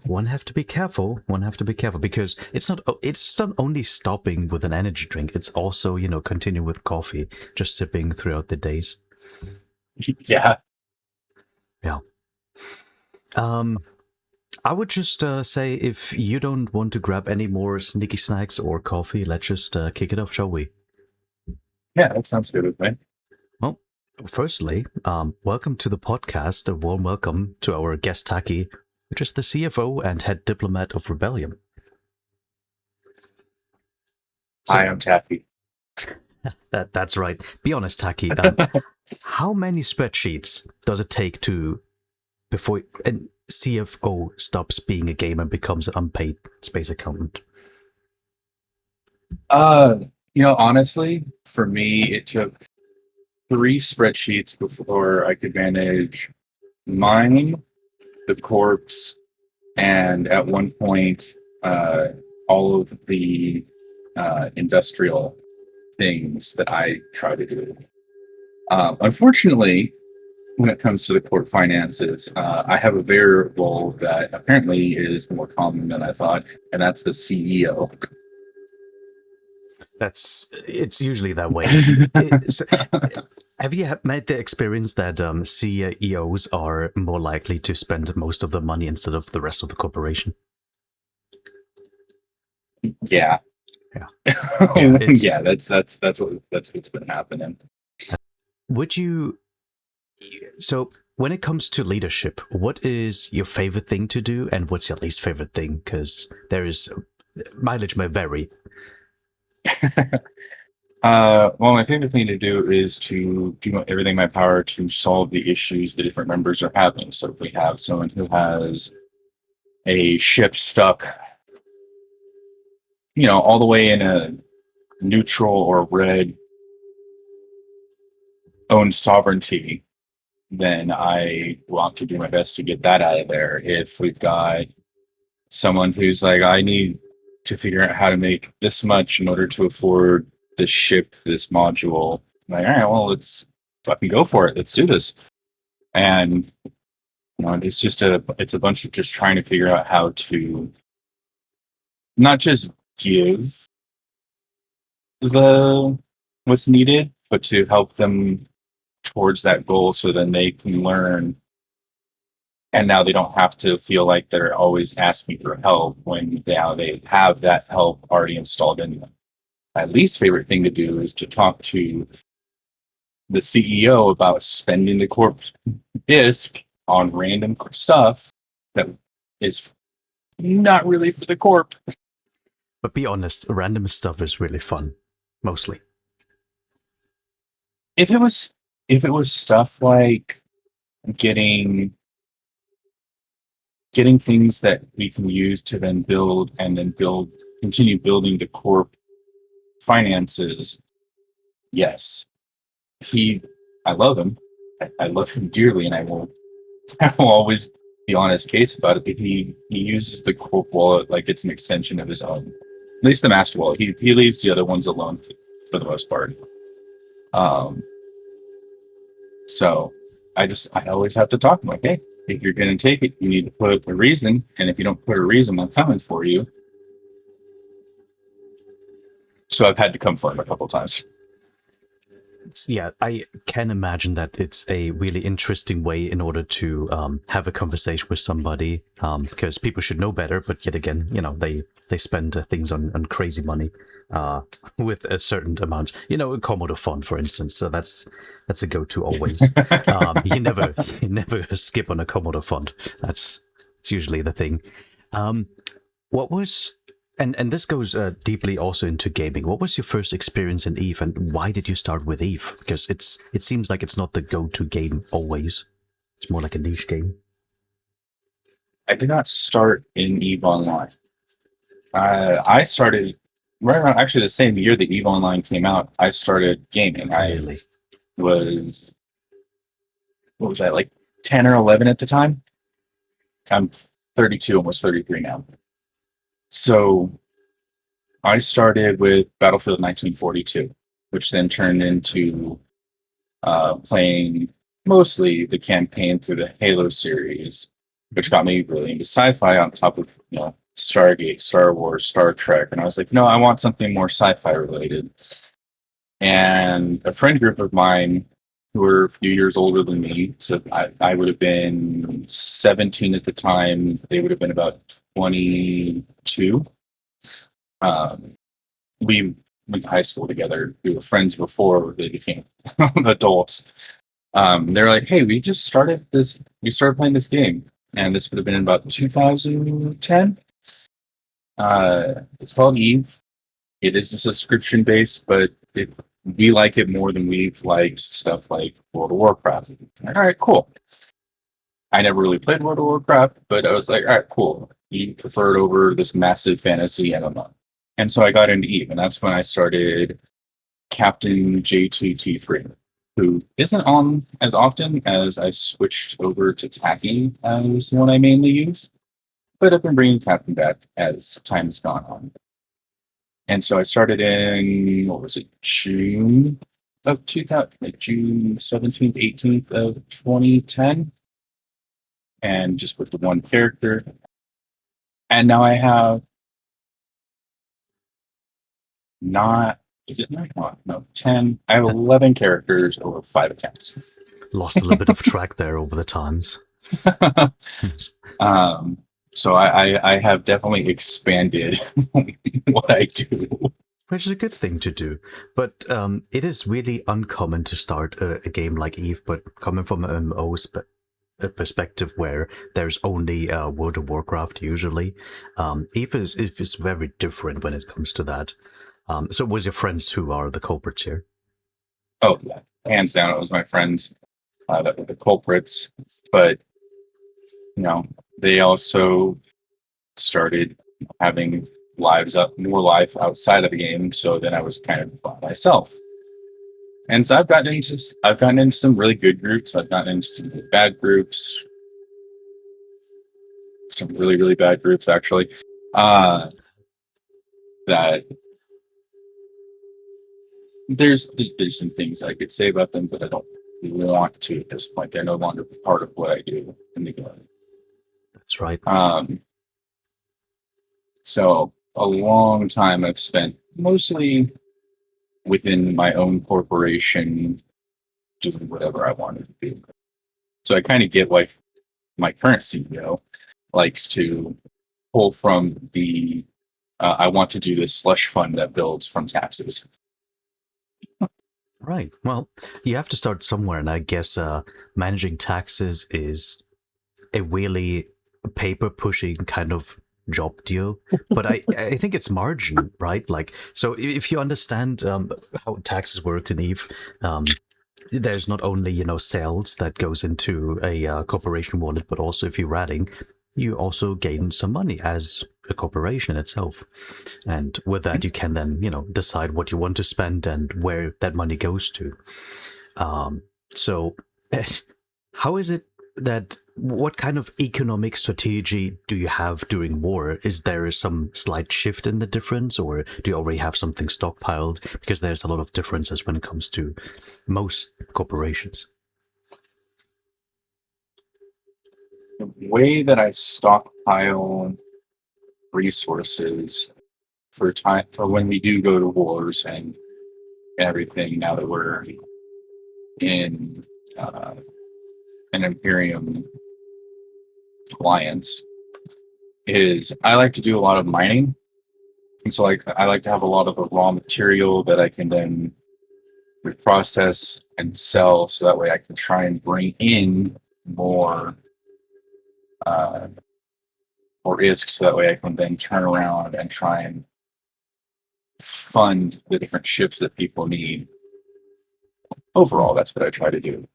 One have to be careful. One have to be careful because it's not only stopping with an energy drink. It's also continue with coffee, just sipping throughout the days. Yeah. Yeah. I would just say if you don't want to grab any more sneaky snacks or coffee, let's just kick it off, shall we? Yeah, that sounds good with me. Well, firstly, welcome to the podcast. A warm welcome to our guest Tacky, which is the CFO and head diplomat of Rebellion. So, Hi, I'm Tacky. That's right. Be honest, Tacky. How many spreadsheets does it take before a CFO stops being a gamer and becomes an unpaid space accountant? Honestly, for me, it took 3 spreadsheets before I could manage mine, the corpse, and at one point, all of the industrial things that I try to do. Unfortunately, when it comes to the corp finances, I have a variable that apparently is more common than I thought, and that's the CEO. It's usually that way. Have you made the experience that CEOs are more likely to spend most of the money instead of the rest of the corporation? Yeah. Yeah. Yeah, that's what's been happening. Would you? So, when it comes to leadership, what is your favorite thing to do, and what's your least favorite thing? Because mileage may vary. Well, my favorite thing to do is to do everything in my power to solve the issues the different members are having. So if we have someone who has a ship stuck, all the way in a neutral or red owned sovereignty, then I want to do my best to get that out of there. If we've got someone who's like, I need to figure out how to make this much in order to afford this ship, this module, I'm like, all right, well, let's fucking go for it. Let's do this. And it's a bunch of just trying to figure out how to not just give the what's needed, but to help them towards that goal so then they can learn, and now they don't have to feel like they're always asking for help when they have that help already installed in them. My least favorite thing to do is to talk to the CEO about spending the corp ISK on random stuff that is not really for the corp. But be honest, random stuff is really fun, mostly. If it was stuff like getting things that we can use to then continue building the corp finances, yes. I love him. I love him dearly, and I will always be on his case about it. But he uses the corp wallet like it's an extension of his own. At least the master wallet. He leaves the other ones alone for the most part. So I always have to talk to him like, hey, if you're going to take it, you need to put a reason. And if you don't put a reason, I'm coming for you. So I've had to come for him a couple of times. Yeah, I can imagine that it's a really interesting way in order to have a conversation with somebody, because people should know better, but yet again, they spend things on crazy money with a certain amount. A Commodore font, for instance, so that's a go-to always. You never skip on a Commodore font. It's usually the thing. What was and this goes deeply also into gaming. What was your first experience in Eve, and why did you start with Eve? Because it seems like it's not the go-to game always. It's more like a niche game. I did not start in Eve Online. I started right around actually the same year that Eve Online came out. I started gaming. Really? I was, what was that, like 10 or 11 at the time? I'm 32, almost 33 now. So I started with Battlefield 1942, which then turned into playing mostly the campaign through the Halo series. which got me really into sci-fi on top of, Stargate, Star Wars, Star Trek. And I was like, no, I want something more sci-fi related. And a friend group of mine who were a few years older than me, so I would have been 17 at the time. They would have been about 22. We went to high school together. We were friends before they became adults. They're like, hey, we started playing this game. And this would have been in about 2010. It's called Eve. It is a subscription base, but we like it more than we've liked stuff like World of Warcraft. All right, cool. I never really played World of Warcraft, but I was like, all right, cool. You prefer it over this massive fantasy MMO. And so I got into Eve, and that's when I started Captain J2T3, who isn't on as often as I switched over to Tacky as the one I mainly use. But I've been bringing Captain back as time has gone on. And so I started in, June of 2000, like June 17th, 18th of 2010. And just with the one character. And now I have is it 9? No, 10. I have 11 characters over 5 accounts. Lost a little bit of track there over the times. So I have definitely expanded what I do. Which is a good thing to do. But it is really uncommon to start a game like Eve, but coming from an MMO perspective where there's only World of Warcraft usually, Eve is very different when it comes to that. So it was your friends who are the culprits here? Oh, yeah. Hands down, it was my friends that were the culprits. But, they also started having more life outside of the game. So then I was kind of by myself. And so I've gotten into some really good groups. I've gotten into some really bad groups. Some really, really bad groups, actually. That there's some things I could say about them, but I don't want to at this point. They're no longer part of what I do in the game. That's right. So a long time I've spent mostly within my own corporation doing whatever I wanted to do. So I kind of get like my current CEO likes to pull from the I want to do this slush fund that builds from taxes. Right. Well, you have to start somewhere, and I guess managing taxes is a really paper-pushing kind of job deal. But I think it's margin, right? Like, so if you understand how taxes work in Eve, there's not only sales that goes into a corporation wallet, but also if you're ratting, you also gain some money as a corporation itself. And with that, you can then, decide what you want to spend and where that money goes to. So how is it that, what kind of economic strategy do you have during war? Is there some slight shift in the difference, or do you already have something stockpiled? Because there's a lot of differences when it comes to most corporations. The way that I stockpile resources for when we do go to wars and everything, now that we're in an Imperium alliance, is I like to do a lot of mining. And so I like to have a lot of the raw material that I can then reprocess and sell, so that way I can try and bring in more ISK, so that way I can then turn around and try and fund the different ships that people need. Overall, that's what I try to do.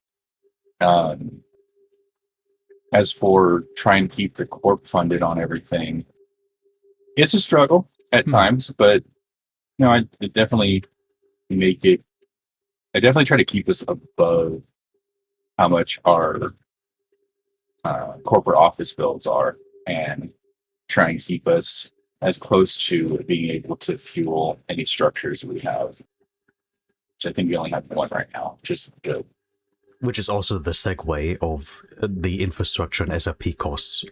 As for trying to keep the Corp funded on everything, it's a struggle at times, but I definitely make it. I definitely try to keep us above how much our corporate office builds are, and try and keep us as close to being able to fuel any structures we have. Which I think we only have one right now, which is good. which is also the segue of the infrastructure and SRP costs.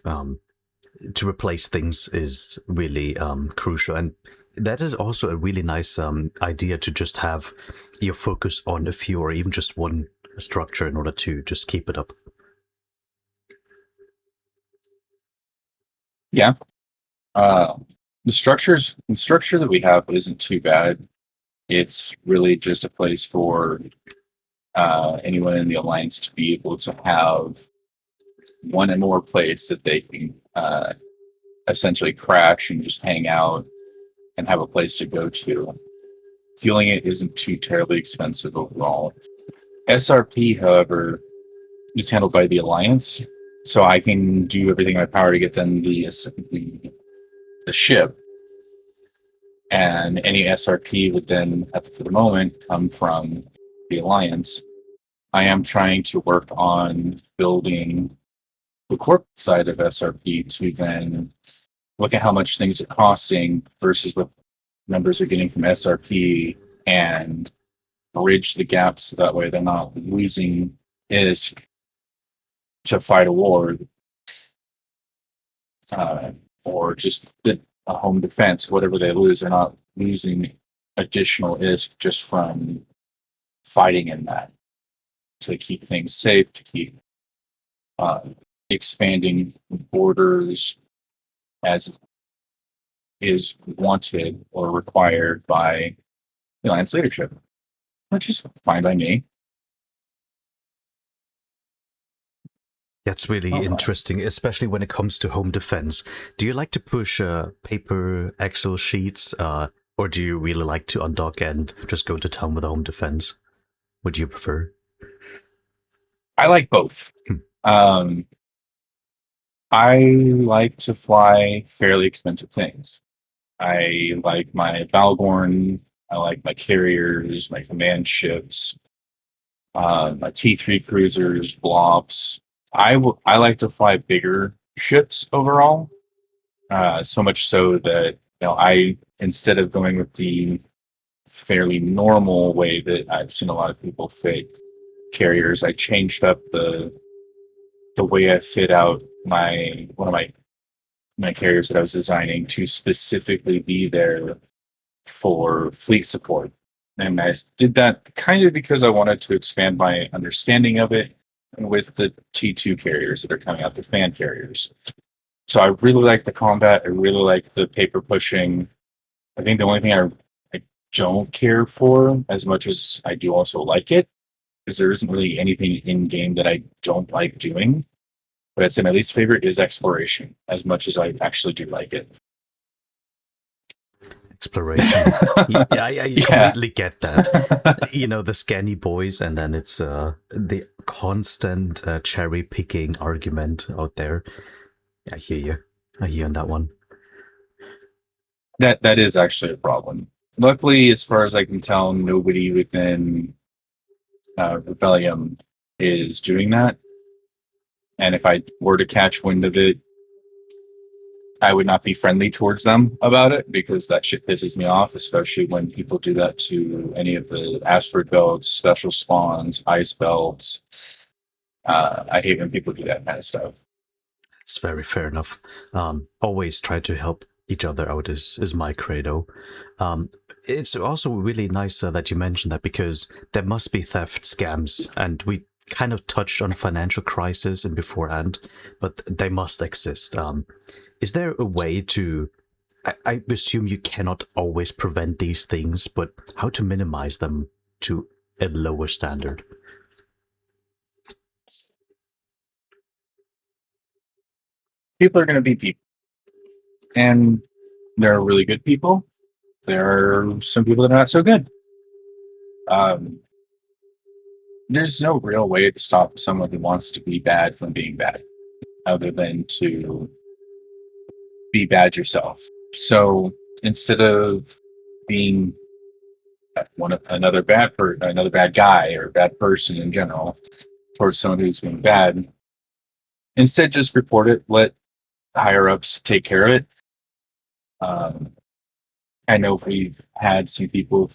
To replace things is really crucial, and that is also a really nice idea to just have your focus on a few or even just one structure in order to just keep it up. Yeah. The structure that we have isn't too bad. It's really just a place for anyone in the alliance to be able to have one and more place that they can essentially crash and just hang out and have a place to go to. Fueling it isn't too terribly expensive overall. SRP, however, is handled by the alliance, so I can do everything in my power to get them the ship, and any SRP would then, for the moment, come from the alliance. I am trying to work on building the Corp side of SRP to then look at how much things are costing versus what members are getting from SRP and bridge the gaps so that way they're not losing ISK to fight a war or just a home defense. Whatever they lose, they're not losing additional ISK just from fighting in that, to keep things safe, to keep expanding borders as is wanted or required by the alliance leadership, which is fine by me. That's really interesting, especially when it comes to home defense. Do you like to push paper Excel sheets, or do you really like to undock and just go to town with home defense? What do you prefer? I like both. I like to fly fairly expensive things. I like my Valgorn. I like my carriers, my command ships, my T3 cruisers, blobs. I like to fly bigger ships overall. So much so that I, instead of going with the fairly normal way that I've seen a lot of people fit carriers, I changed up the way I fit out one of my carriers that I was designing to specifically be there for fleet support. And I did that kind of because I wanted to expand my understanding of it with the T2 carriers that are coming out, the fan carriers. So I really like the combat. I really like the paper pushing. I think the only thing I don't care for as much as I do also like it, because there isn't really anything in game that I don't like doing. But I'd say my least favorite is exploration, as much as I actually do like it. Exploration. Yeah, I completely get that. The scanny boys, and then it's the constant cherry picking argument out there. I hear you. I hear on that one. That is actually a problem. Luckily, as far as I can tell, nobody within Rebellion is doing that. And if I were to catch wind of it, I would not be friendly towards them about it, because that shit pisses me off, especially when people do that to any of the asteroid belts, special spawns, ice belts. I hate when people do that kind of stuff. It's very fair enough. Always try to help each other out is my credo. It's also really nice that you mentioned that, because there must be theft scams, and we kind of touched on financial crisis in beforehand, but they must exist. Is there a way to, I assume you cannot always prevent these things, but how to minimize them to a lower standard? People are going to be people. And there are really good people. There are some people that are not so good. There's no real way to stop someone who wants to be bad from being bad, other than to be bad yourself. So instead of being another bad guy or bad person in general towards someone who's being bad, instead just report it. Let higher ups take care of it. I know we've had some people,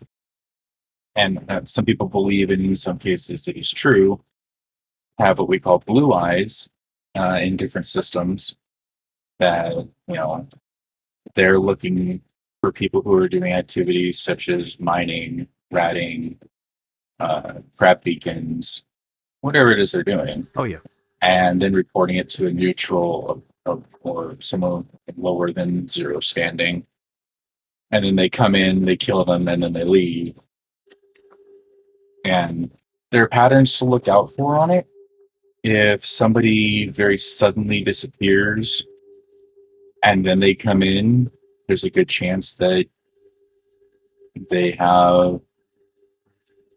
and some people believe, and in some cases it is true, have what we call blue eyes in different systems that, they're looking for people who are doing activities such as mining, ratting, crab beacons, whatever it is they're doing, Oh yeah. and then reporting it to a neutral or someone lower than zero standing. And then they come in, they kill them, and then they leave. And there are patterns to look out for on it. If somebody very suddenly disappears and then they come in, there's a good chance that they have.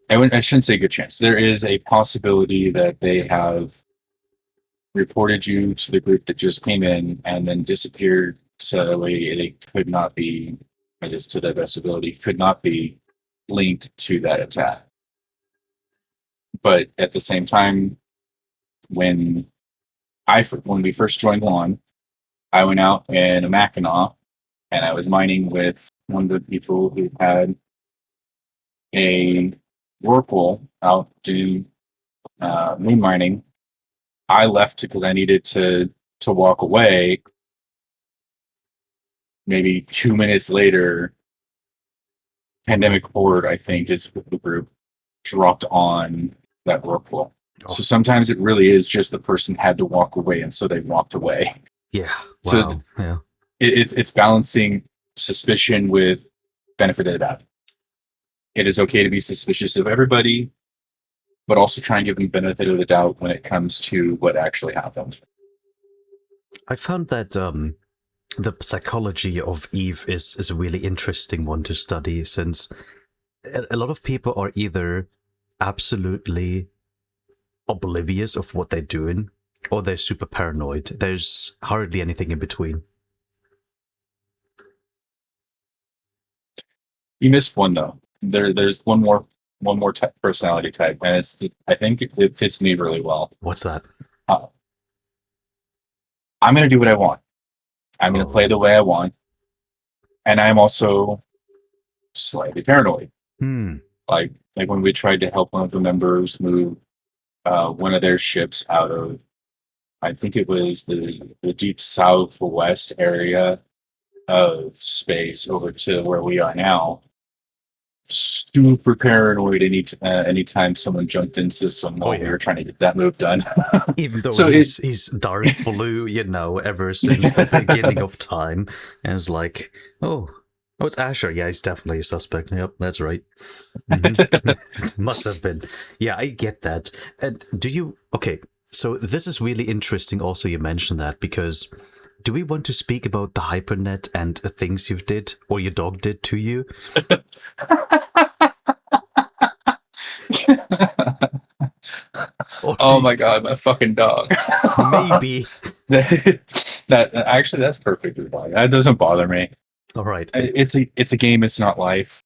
I shouldn't say good chance. There is a possibility that they have reported you to the group that just came in and then disappeared. So that way they could not be, I guess to their best ability, could not be linked to that attack. But at the same time, when we first joined LAN, I went out in a Mackinac and I was mining with one of the people who had a Whirlpool out doing moon mining. I left because I needed to walk away. Maybe 2 minutes later, Pandemic Horde, I think, is the group, dropped on that Whirlpool. Oh. So sometimes it really is just the person had to walk away, and so they walked away. Yeah. Wow. So yeah. It's balancing suspicion with benefit of the doubt. It is okay to be suspicious of everybody, but also try and give them benefit of the doubt when it comes to what actually happened. I found that the psychology of Eve is a really interesting one to study, since a lot of people are either absolutely oblivious of what they're doing, or they're super paranoid. There's hardly anything in between. You missed one though. There's one more personality type, and I think it fits me really well. What's that? I'm going to do what I want. I'm going to play the way I want, and I'm also slightly paranoid. Like when we tried to help one of the members move one of their ships out of, I think it was the deep southwest area of space over to where we are now. Super paranoid anytime someone jumped in system while we were trying to get that move done. Even though he's dark blue, ever since the beginning of time, and it's like, oh, it's Asher. Yeah, he's definitely a suspect. Yep, that's right. Mm-hmm. Must have been. Yeah, I get that. And okay, so this is really interesting also you mentioned that, because do we want to speak about the hypernet and things you've did or your dog did to you? Oh my god, my fucking dog. Maybe. That's perfectly fine. That doesn't bother me. All right. It's a game, it's not life.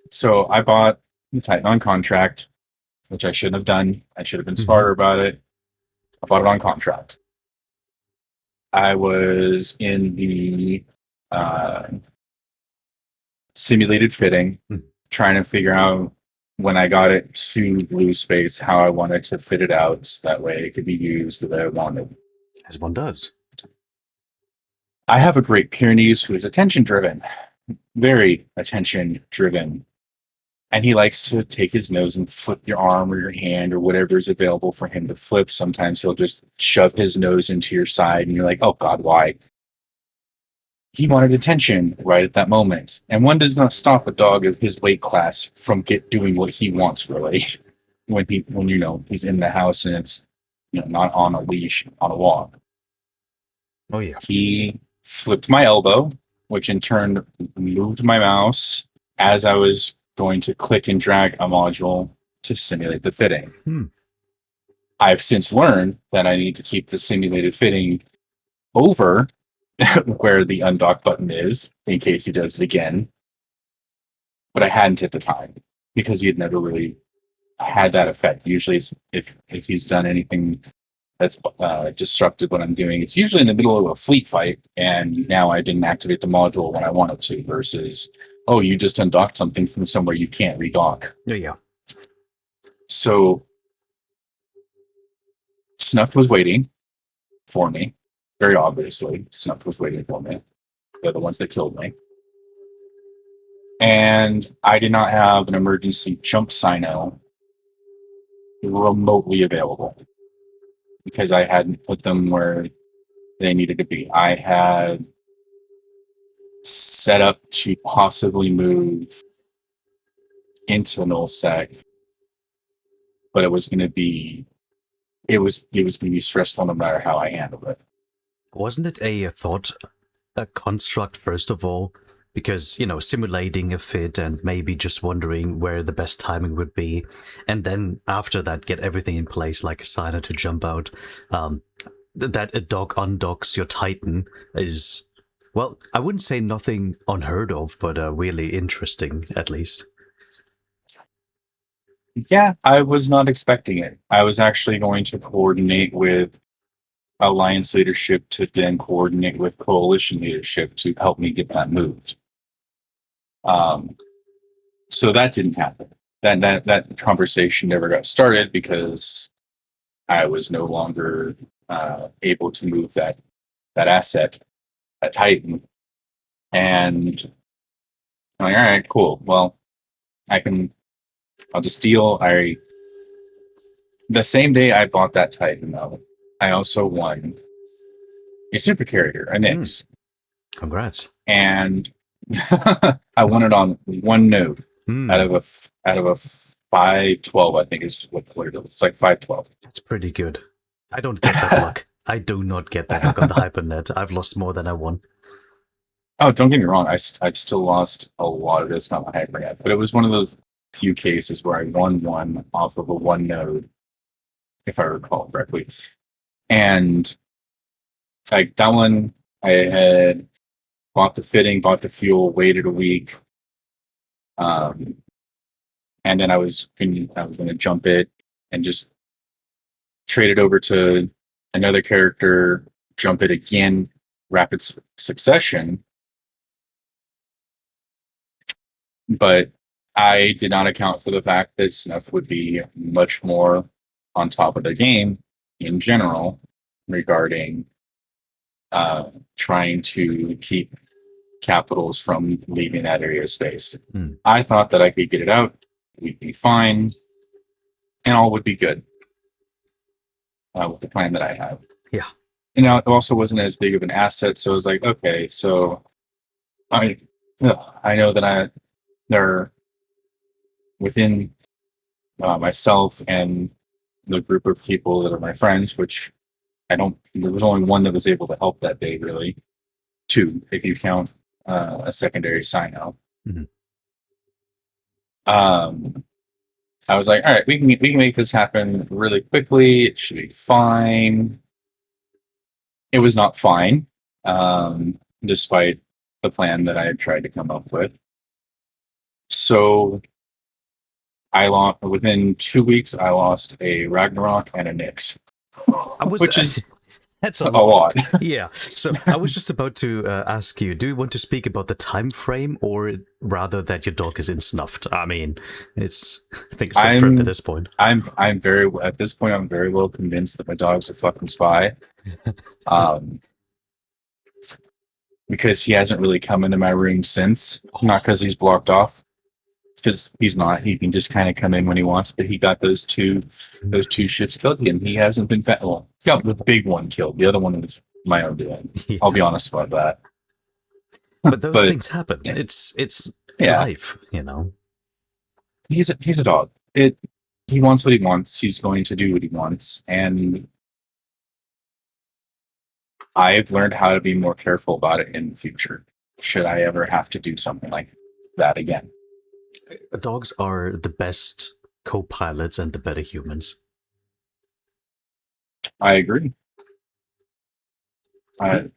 So I bought the Titan on contract, which I shouldn't have done. I should have been smarter about it. I bought it on contract. I was in the simulated fitting, trying to figure out when I got it to blue space how I wanted to fit it out so that way it could be used the way I wanted. As one does. I have a Great Pyrenees who is attention driven, very attention driven. And he likes to take his nose and flip your arm or your hand or whatever is available for him to flip. Sometimes he'll just shove his nose into your side and you're like, oh God, why? He wanted attention right at that moment. And one does not stop a dog of his weight class from doing what he wants, really. when he's in the house and it's not on a leash, on a walk. Oh yeah. He flipped my elbow, which in turn moved my mouse as I was going to click and drag a module to simulate the fitting. I've since learned that I need to keep the simulated fitting over where the undock button is in case he does it again. But I hadn't at the time because he had never really had that effect. Usually if he's done anything that's disrupted what I'm doing, it's usually in the middle of a fleet fight, and now I didn't activate the module when I wanted to, versus, oh, you just undocked something from somewhere you can't redock. Yeah. So Snuff was waiting for me. Very obviously, Snuff was waiting for me. They're the ones that killed me. And I did not have an emergency jump signo remotely available because I hadn't put them where they needed to be. I had set up to possibly move into nullsec, but it was going to be going to be stressful no matter how I handled it. Wasn't it a thought, a construct first of all? Because, you know, simulating a fit and maybe just wondering where the best timing would be. And then after that, get everything in place like a signer to jump out. That a dog undocks your Titan is, well, I wouldn't say nothing unheard of, but really interesting, at least. Yeah, I was not expecting it. I was actually going to coordinate with Alliance leadership to then coordinate with Coalition leadership to help me get that moved. So that didn't happen. That conversation never got started because I was no longer able to move that asset, that Titan. And I'm like, all right, cool. Well, I'll just deal. The same day I bought that Titan, though, I also won a super carrier, a Nyx. Congrats. And I won it on one node out of a 512, I think is what it is. It's like 512. That's pretty good. I don't get that luck. I do not get that luck on the HyperNet. I've lost more than I won. Oh, don't get me wrong. I've still lost a lot of this on my HyperNet, but it was one of those few cases where I won one off of a one node, if I recall correctly. And like that one, I had bought the fitting, bought the fuel, waited a week. And then I was going to jump it and just trade it over to another character, jump it again, rapid succession. But I did not account for the fact that Snuff would be much more on top of the game in general regarding trying to keep capitals from leaving that area of space. I thought that I could get it out, we'd be fine, and all would be good with the plan that I have. Yeah. You know, it also wasn't as big of an asset, so I was like, okay, so I know that they're within myself and the group of people that are my friends, which there was only one that was able to help that day, really. Two, if you count a secondary sign out. I was like, all right, we can make this happen really quickly. It should be fine. It was not fine, despite the plan that I had tried to come up with. So I lost within 2 weeks. I lost a Ragnarok and a Nyx, which is that's a lot. Yeah. So I was just about to ask you: do you want to speak about the time frame, or rather that your dog is insnuffed? I mean, I think it's confirmed at this point. I'm very well convinced that my dog's a fucking spy. Because he hasn't really come into my room since. Not because he's blocked off. Because he's not. He can just kind of come in when he wants. But he got those two shits killed, and he hasn't been he got the big one killed. The other one was my own doing. Yeah. I'll be honest about that. But those things happen. Yeah. It's life, you know. He's a dog. He wants what he wants. He's going to do what he wants, and I've learned how to be more careful about it in the future. Should I ever have to do something like that again? Dogs are the best co-pilots and the better humans. I agree.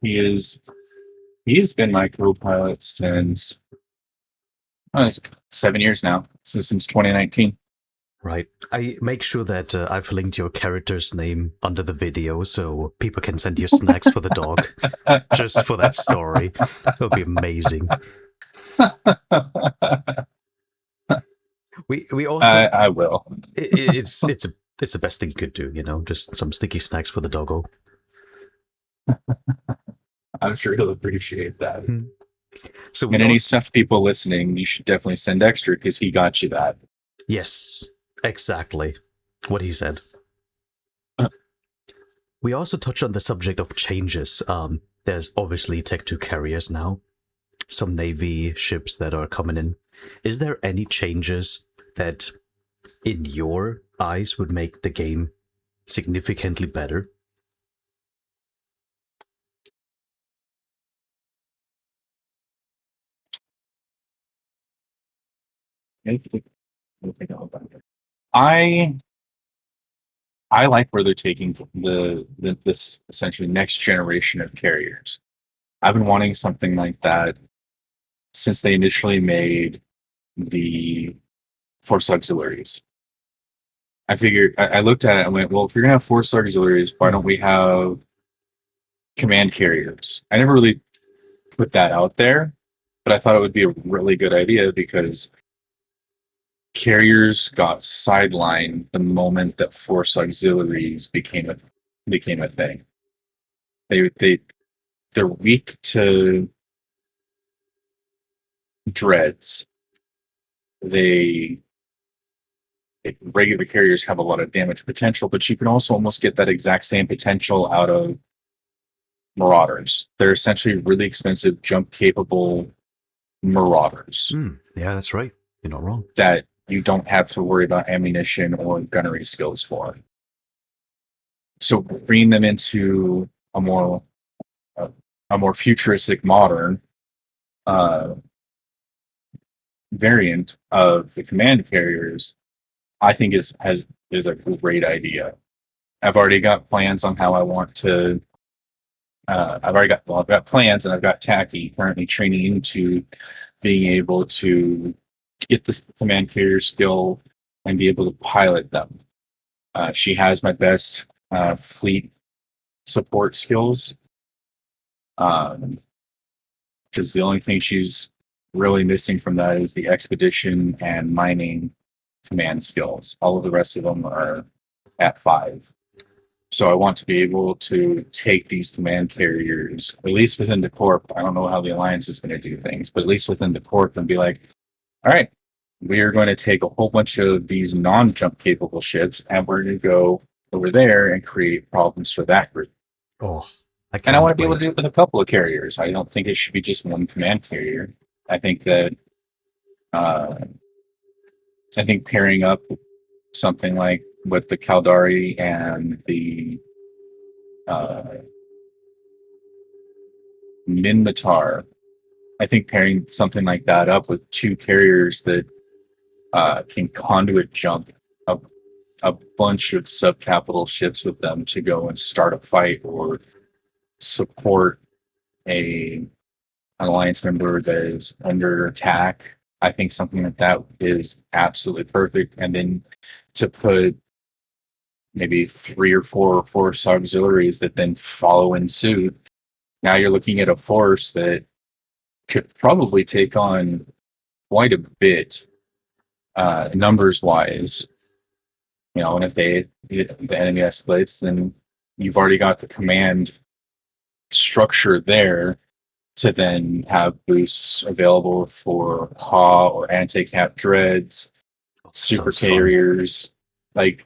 He has been my co-pilot since 7 years now, so since 2019. Right. I make sure that I've linked your character's name under the video so people can send you snacks for the dog just for that story. It'll be amazing. We also I will. it's the best thing you could do, you know, just some sticky snacks for the doggo. I'm sure he'll appreciate that. So we And any also stuff people listening, you should definitely send extra because he got you that. yes, exactly what he said. We also touched on the subject of changes. There's obviously Tech 2 carriers now, some Navy ships that are coming in. Is there any changes that, in your eyes, would make the game significantly better? I I like where they're taking this essentially next generation of carriers. I've been wanting something like that since they initially made the Force Auxiliaries. I figured I looked at it and went, well, if you're gonna have Force Auxiliaries, why don't we have command carriers? I never really put that out there, but I thought it would be a really good idea because carriers got sidelined the moment that Force Auxiliaries became a thing. They're weak to dreads. They regular carriers have a lot of damage potential, but you can also almost get that exact same potential out of Marauders. They're essentially really expensive, jump capable Marauders Yeah, that's right. You're not wrong. that you don't have to worry about ammunition or gunnery skills for. So bringing them into a more futuristic modern variant of the command carriers, I think is a great idea. I've already got plans on how I want to. I've got plans, and I've got Tacky currently training into being able to get this command carrier skill and be able to pilot them. She has my best fleet support skills, because the only thing she's really missing from that is the expedition and mining command skills. All of the rest of them are at 5. So I want to be able to take these command carriers, at least within the Corp. I don't know how the Alliance is going to do things, but at least within the Corp and be like, all right, we are going to take a whole bunch of these non-jump capable ships and we're going to go over there and create problems for that group. Oh, I And I want to can't be able to wait. do it with a couple of carriers. I don't think it should be just one command carrier. I think that uh, I think pairing up something like with the Caldari and the uh, Minmatar, I think pairing something like that up with 2 carriers that can conduit jump a, a bunch of sub-capital ships with them to go and start a fight or support an alliance member that is under attack. I think something like that is absolutely perfect. And then to put maybe 3 or 4 force auxiliaries that then follow in suit. Now you're looking at a force that could probably take on quite a bit, numbers wise. You know, and if the enemy escalates, then you've already got the command structure there to then have boosts available for PAW or anti-cap dreads, super Sounds fun. carriers. Like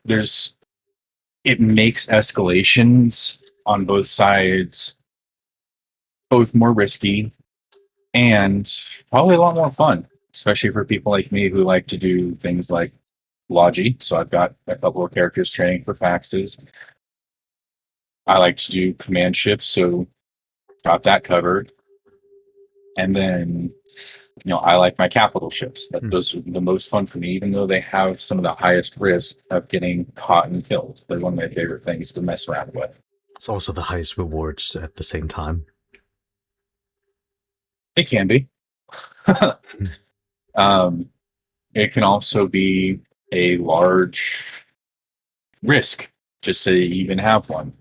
it makes escalations on both sides both more risky and probably a lot more fun, especially for people like me who like to do things like Logi. So I've got a couple of characters training for faxes. I like to do command shifts, so got that covered. And then, I like my capital ships. Those are the most fun for me, even though they have some of the highest risk of getting caught and killed. They're one of my favorite things to mess around with. It's also the highest rewards at the same time. It can be. It can also be a large risk just to even have one.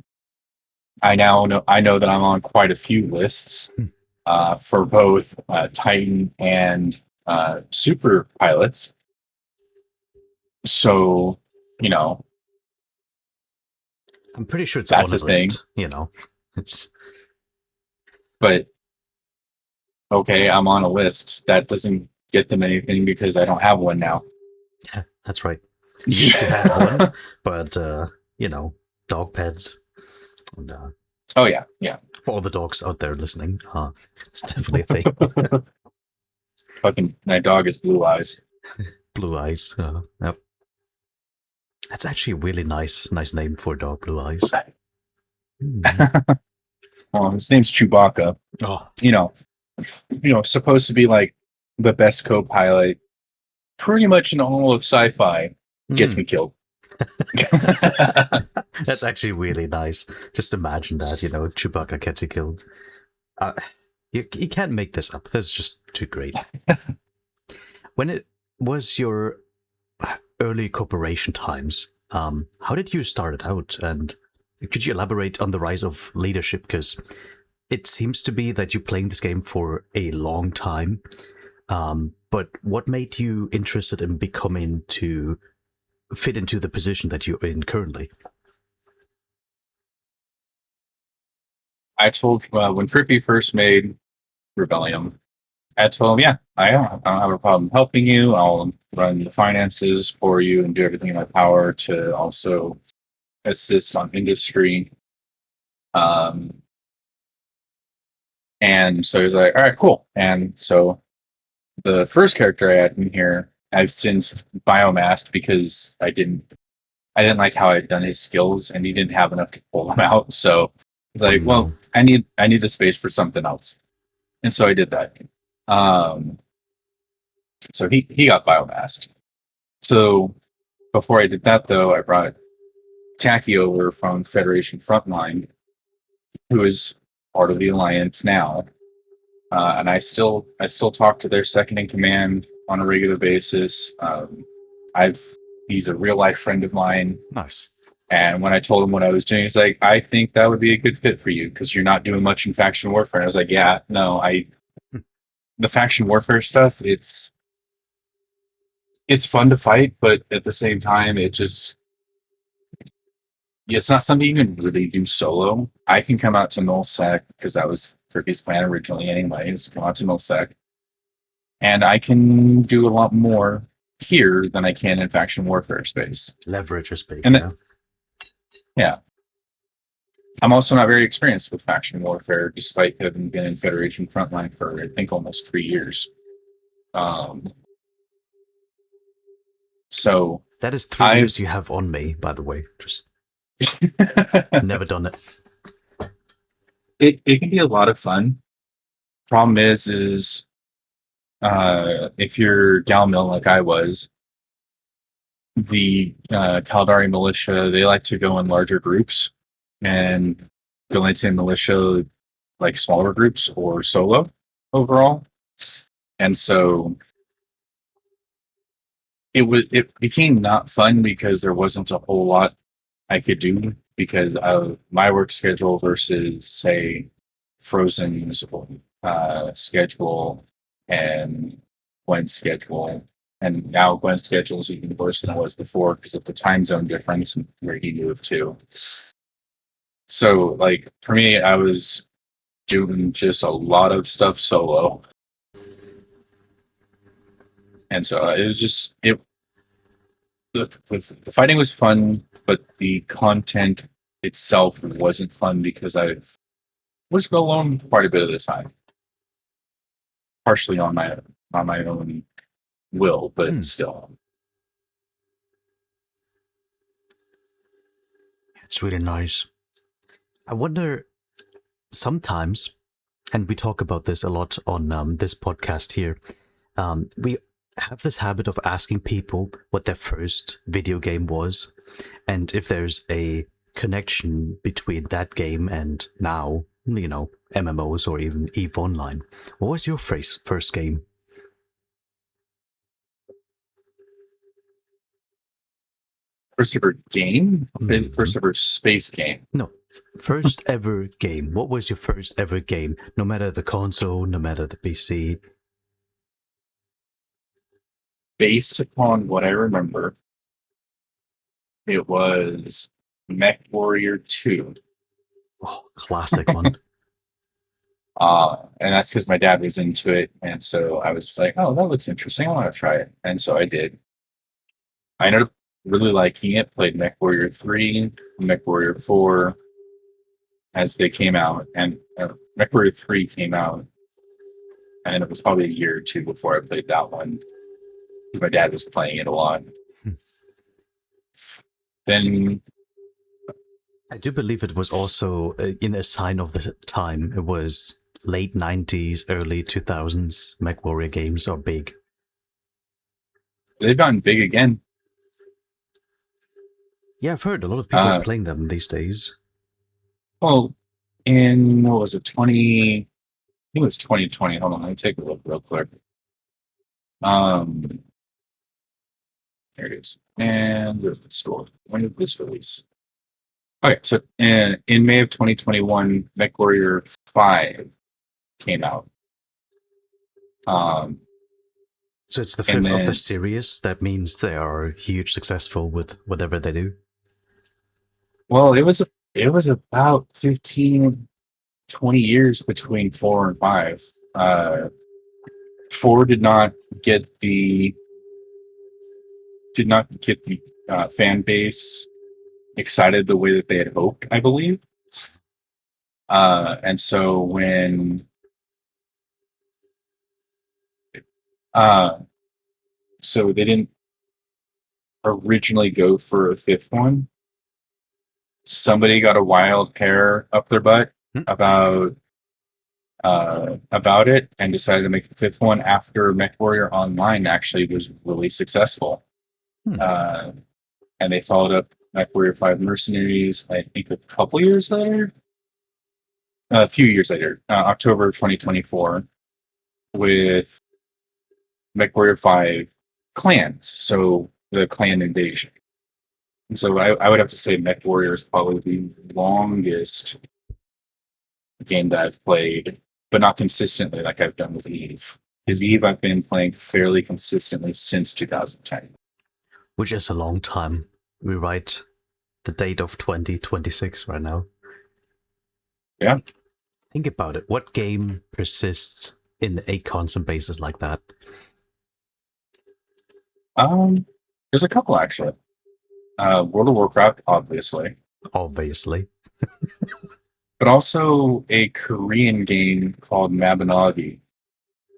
I know that I'm on quite a few lists for both Titan and super pilots. So, you know, I'm pretty sure it's that's on a a thing. list. You know, it's But okay, I'm on a list. That doesn't get them anything because I don't have one now. that's right. You used to have one, but you know, dog pets. And, Oh yeah, yeah. for all the dogs out there listening, it's definitely a thing. Fucking my dog is Blue Eyes. Blue eyes. Yep. That's actually a really nice name for a dog. Blue eyes. Mm. His name's Chewbacca. Oh, You know, supposed to be like the best co-pilot, pretty much in all of sci-fi. Gets me killed. That's actually really nice. Just imagine that, you know, Chewbacca gets you killed. Uh, you can't make this up. That's just too great. When it was your early corporation times, how did you start it out? And could you elaborate on the rise of leadership? Because it seems to be that you're playing this game for a long time. But what made you interested in becoming to fit into the position that you're in currently? I told when Frippy first made Rebellion, I told him, yeah, I don't have a problem helping you. I'll run the finances for you and do everything in my power to also assist on industry. Um, and so he's like, all right, cool. And so the first character I had in here, I've since biomassed because I didn't like how I'd done his skills and he didn't have enough to pull them out. So it's like, well, I need the space for something else. And so I did that. Um, so he got biomassed. So before I did that though, I brought Tacky over from Federation Frontline, who is part of the Alliance now. And I still talk to their second in command on a regular basis. I've he's a real life friend of mine. Nice. And when I told him what I was doing, he's like, I think that would be a good fit for you because you're not doing much in faction warfare. And I was like, yeah, no, the faction warfare stuff, it's fun to fight, but at the same time, it's not something you can really do solo. I can come out to nullsec because that was Turkey's plan originally anyway, is to come out to nullsec. And I can do a lot more here than I can in faction warfare space. Leverage is big, And yeah. yeah. I'm also not very experienced with faction warfare, despite having been in Federation Frontline for I think almost 3 years. So That is 3 years you have on me, by the way. Just never done it. it can be a lot of fun. Problem is if you're gal mill like I was, the Caldari militia, they like to go in larger groups and go into militia like smaller groups or solo overall. And so it became not fun because there wasn't a whole lot I could do because of my work schedule versus say Frozen's schedule and Gwen's schedule. And now Gwen's schedule is even worse than it was before because of the time zone difference and where he moved to. So like for me, I was doing just a lot of stuff solo. And so it was just the fighting was fun, but the content itself wasn't fun because I was alone quite a bit of the time, partially on my own will, but still. It's really nice. I wonder sometimes, and we talk about this a lot on this podcast here, we have this habit of asking people what their first video game was, and if there's a connection between that game and now, you know, MMOs or even EVE Online. What was your first game? First ever game? First ever space game. No, first ever game. What was your first ever game? No matter the console, no matter the PC. Based upon what I remember, It was Mech Warrior 2. Oh, classic one. And that's because my dad was into it. And so I was like, oh, that looks interesting. I want to try it. And so I did. I ended up really liking it. Played Mech Warrior 3, Mech Warrior 4 as they came out. And Mech Warrior 3 came out. And it was probably a year or two before I played that one. Because my dad was playing it a lot. Then I do believe it was also in a sign of the time. It was late 90s, early 2000s. MechWarrior games are big. they've gotten big again. Yeah, I've heard a lot of people are playing them these days. Well, in what was it, 20? I think it was 2020. Hold on, let me take a look real quick. There it is. And there's the store. When did this release? Okay, so in May of 2021, MechWarrior 5 came out. So it's the fifth of the series. That means they are huge successful with whatever they do. Well, it was about 15, 20 years between 4 and 5. 4 did not get the fan base excited the way that they had hoped, I believe. And so when so they didn't originally go for a 5th one. Somebody got a wild hair up their butt about it and decided to make the 5th one after MechWarrior Online actually was really successful. And they followed up MechWarrior 5 Mercenaries, I think a couple years later, a few years later, October of 2024, with MechWarrior 5 Clans, so the clan invasion. And so I would have to say MechWarrior is probably the longest game that I've played, but not consistently like I've done with Eve. Because Eve I've been playing fairly consistently since 2010. Which is a long time. We write the date of 2026 right now. Yeah. Think about it. What game persists in a constant basis like that? There's a couple actually. World of Warcraft, obviously. Obviously. But also a Korean game called Mabinogi.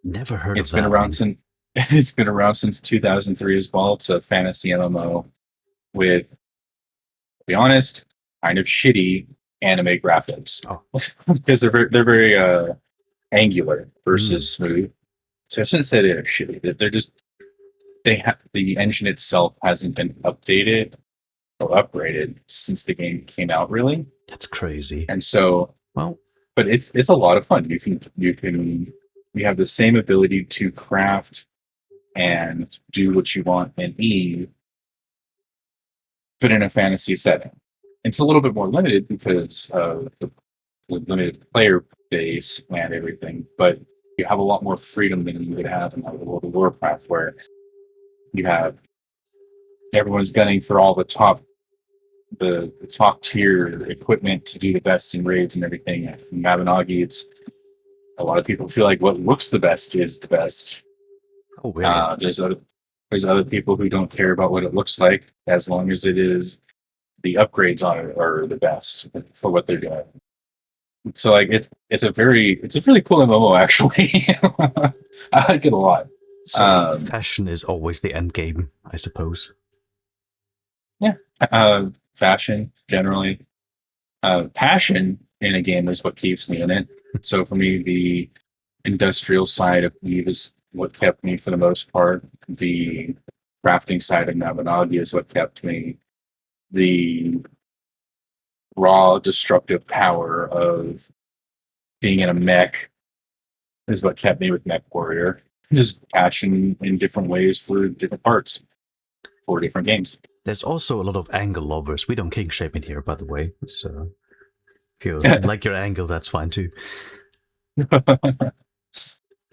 Never heard It's of been that around one. since it's been around since 2003 as well. It's a fantasy MMO with, to be honest, kind of shitty anime graphics. Oh. Because they're very angular versus smooth. So I shouldn't say they're shitty. They're just the engine itself hasn't been updated or upgraded since the game came out, really. That's crazy. And so, well, but it's a lot of fun. You have the same ability to craft and do what you want in Eve, but in a fantasy setting. It's a little bit more limited because of the limited player base and everything, but you have a lot more freedom than you would have in World of Warcraft, where you have everyone's gunning for all the top tier equipment to do the best in raids and everything. And from Mabinogi, it's a lot of people feel like what looks the best is the best. Oh, really? There's other people who don't care about what it looks like as long as it is the upgrades on it are the best for what they're doing. So like it's a really cool MMO actually. I like it a lot. So fashion is always the end game, I suppose. Yeah. Fashion generally. Passion in a game is what keeps me in it. So for me, the industrial side of Eve is what kept me for the most part. The crafting side of Mabinogi is what kept me. The raw destructive power of being in a mech is what kept me with Mech Warrior. Just passion in different ways for different parts, for different games. There's also a lot of angle lovers. We don't king shame it here, by the way. So if you like your angle, that's fine too.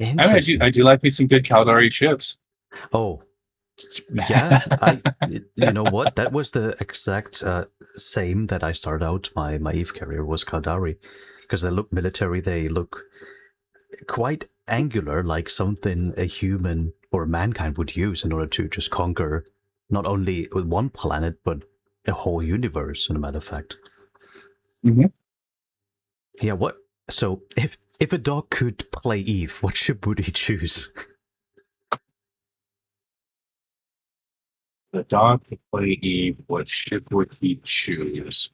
I do like me some good Caldari chips. Oh, Yeah, you know what? That was the exact same that I started out my Eve carrier was Caldari, because they look military. They look quite angular, like something a human or mankind would use in order to just conquer not only one planet but a whole universe. In a matter of fact, Mhm. yeah. What? So if a dog could play Eve, what ship would he choose? The dog to play Eve, what ship would he choose?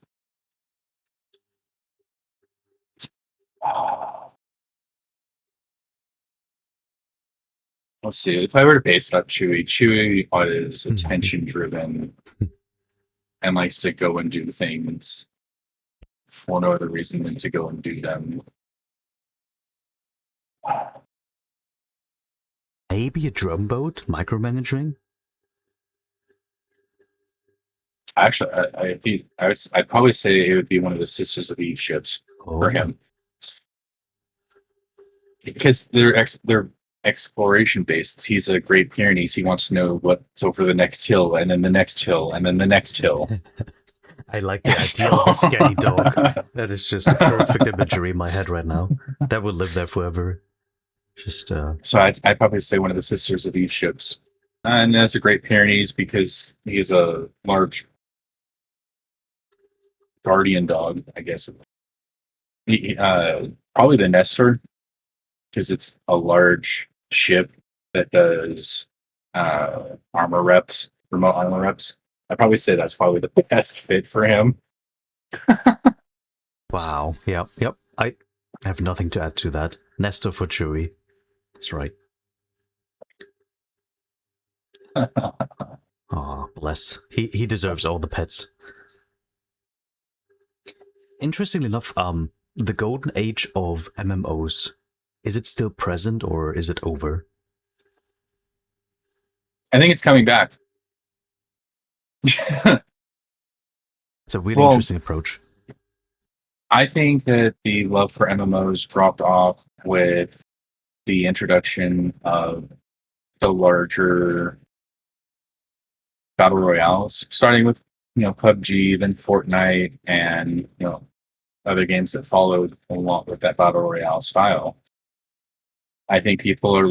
Ah, let's see. If I were to base it on Chewie is attention driven and likes to go and do things for no other reason than to go and do them. Maybe a drum boat micromanaging. Actually, I'd probably say it would be one of the Sisters of Eve ships for Oh, him because they're exploration based. He's a Great Pyrenees. He wants to know what's over the next hill, and then the next hill, and then the next hill. I like the idea of a skinny dog. That is just a perfect imagery in my head right now. That would live there forever. Just So I'd probably say one of the Sisters of Eve ships, and that's a Great Pyrenees because he's a large guardian dog, I guess. Probably the Nestor because it's a large ship that does armor reps, remote armor reps. I'd probably say that's probably the best fit for him. wow. Yep. I have nothing to add to that. Nestor for Chewie. That's right. Oh, bless. He deserves all the pets. Interestingly enough, the golden age of MMOs, is it still present or is it over? I think it's coming back. It's a really Well, interesting approach. I think that the love for MMOs dropped off with the introduction of the larger battle royales, starting with PUBG, then Fortnite, and other games that followed along with that battle royale style. I think people are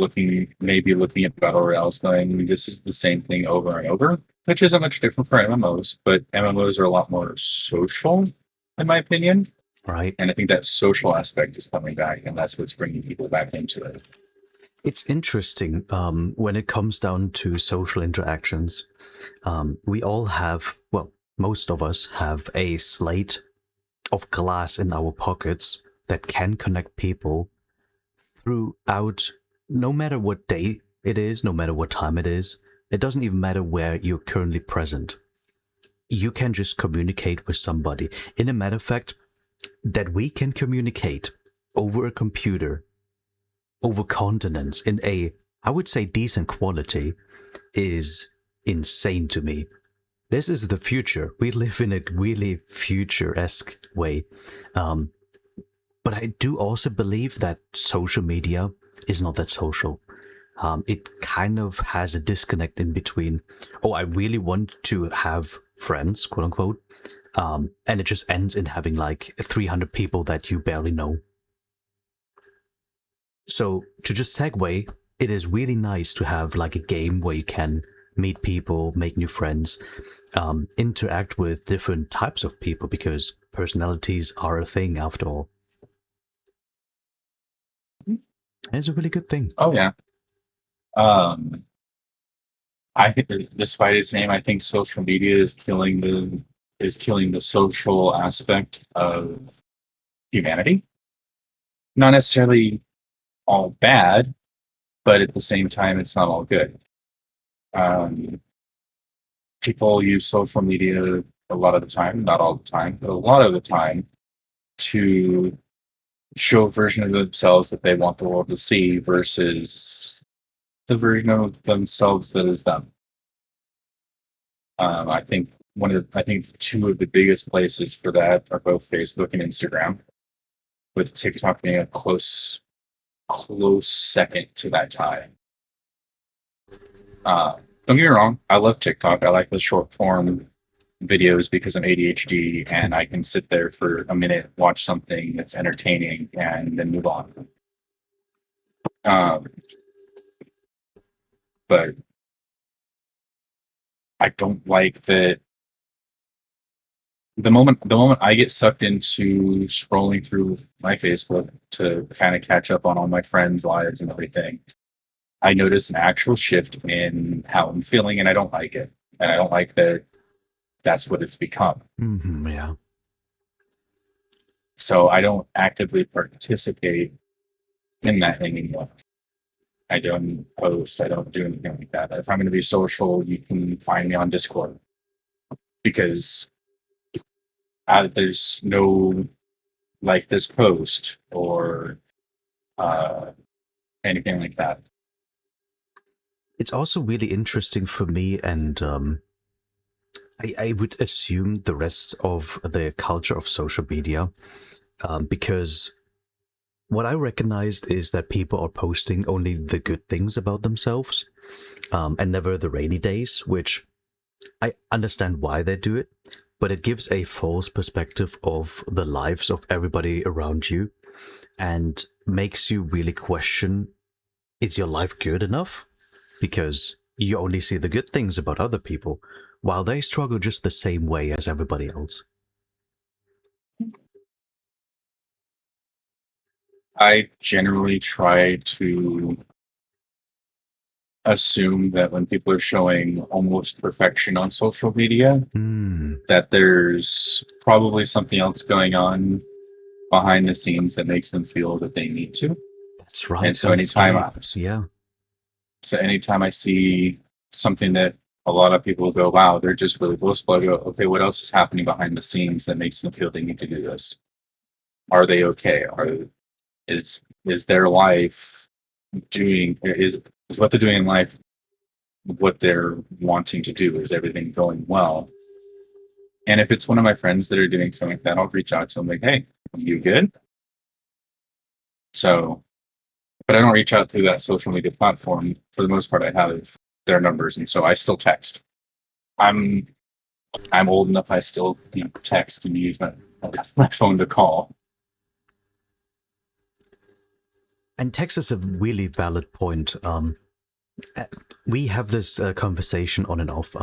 maybe looking at battle royales going, this is the same thing over and over, which isn't much different for MMOs, but MMOs are a lot more social, in my opinion. Right. And I think that social aspect is coming back, and that's what's bringing people back into it. It's interesting when it comes down to social interactions. We all have, well, most of us have a slate of glass in our pockets that can connect people throughout, no matter what day it is, no matter what time it is. It doesn't even matter where you're currently present. You can just communicate with somebody. In a matter of fact, that we can communicate over a computer, over continents in a, I would say, decent quality is insane to me. This is the future. We live in a really future-esque way. But I do also believe that social media is not that social. It kind of has a disconnect in between, oh, I really want to have friends, quote unquote, and it just ends in having like 300 people that you barely know. So to just segue, it is really nice to have like a game where you can meet people, make new friends, interact with different types of people because personalities are a thing after all. It's a really good thing. Oh yeah. I think, despite its name, I think social media is killing the social aspect of humanity. Not necessarily all bad, but at the same time, it's not all good. Um, People use social media a lot of the time, not all the time, but a lot of the time, to show a version of themselves that they want the world to see versus the version of themselves that is them. I think two of the biggest places for that are both Facebook and Instagram, with TikTok being a close second to that tie. Don't get me wrong. I love TikTok. I like the short form videos because I'm ADHD and I can sit there for a minute, watch something that's entertaining, and then move on. But I don't like that. The moment I get sucked into scrolling through my Facebook to kind of catch up on all my friends' lives and everything, I notice an actual shift in how I'm feeling, and I don't like it. And I don't like that that's what it's become. Yeah. So I don't actively participate in that anymore. I don't post. I don't do anything like that. If I'm going to be social, you can find me on Discord because there's no like this post or uh, anything like that. It's also really interesting for me, and I would assume the rest of the culture of social media, because what I recognized is that people are posting only the good things about themselves, and never the rainy days, which I understand why they do it, but it gives a false perspective of the lives of everybody around you and makes you really question, is your life good enough? Because you only see the good things about other people, while they struggle just the same way as everybody else. I generally try to assume that when people are showing almost perfection on social media, that there's probably something else going on behind the scenes that makes them feel that they need to. That's right. And so anytime I see something that a lot of people go, wow, they're just really blissful, I go, okay, what else is happening behind the scenes that makes them feel they need to do this? Are they okay? Is their life doing is what they're doing in life what they're wanting to do? Is everything going well? And if it's one of my friends that are doing something like that, I'll reach out to them like, hey, you good? So, but I don't reach out through that social media platform. For the most part, I have their numbers, and so I still text. I'm old enough. I still text and use my phone to call. And text is a really valid point. We have this conversation on and off.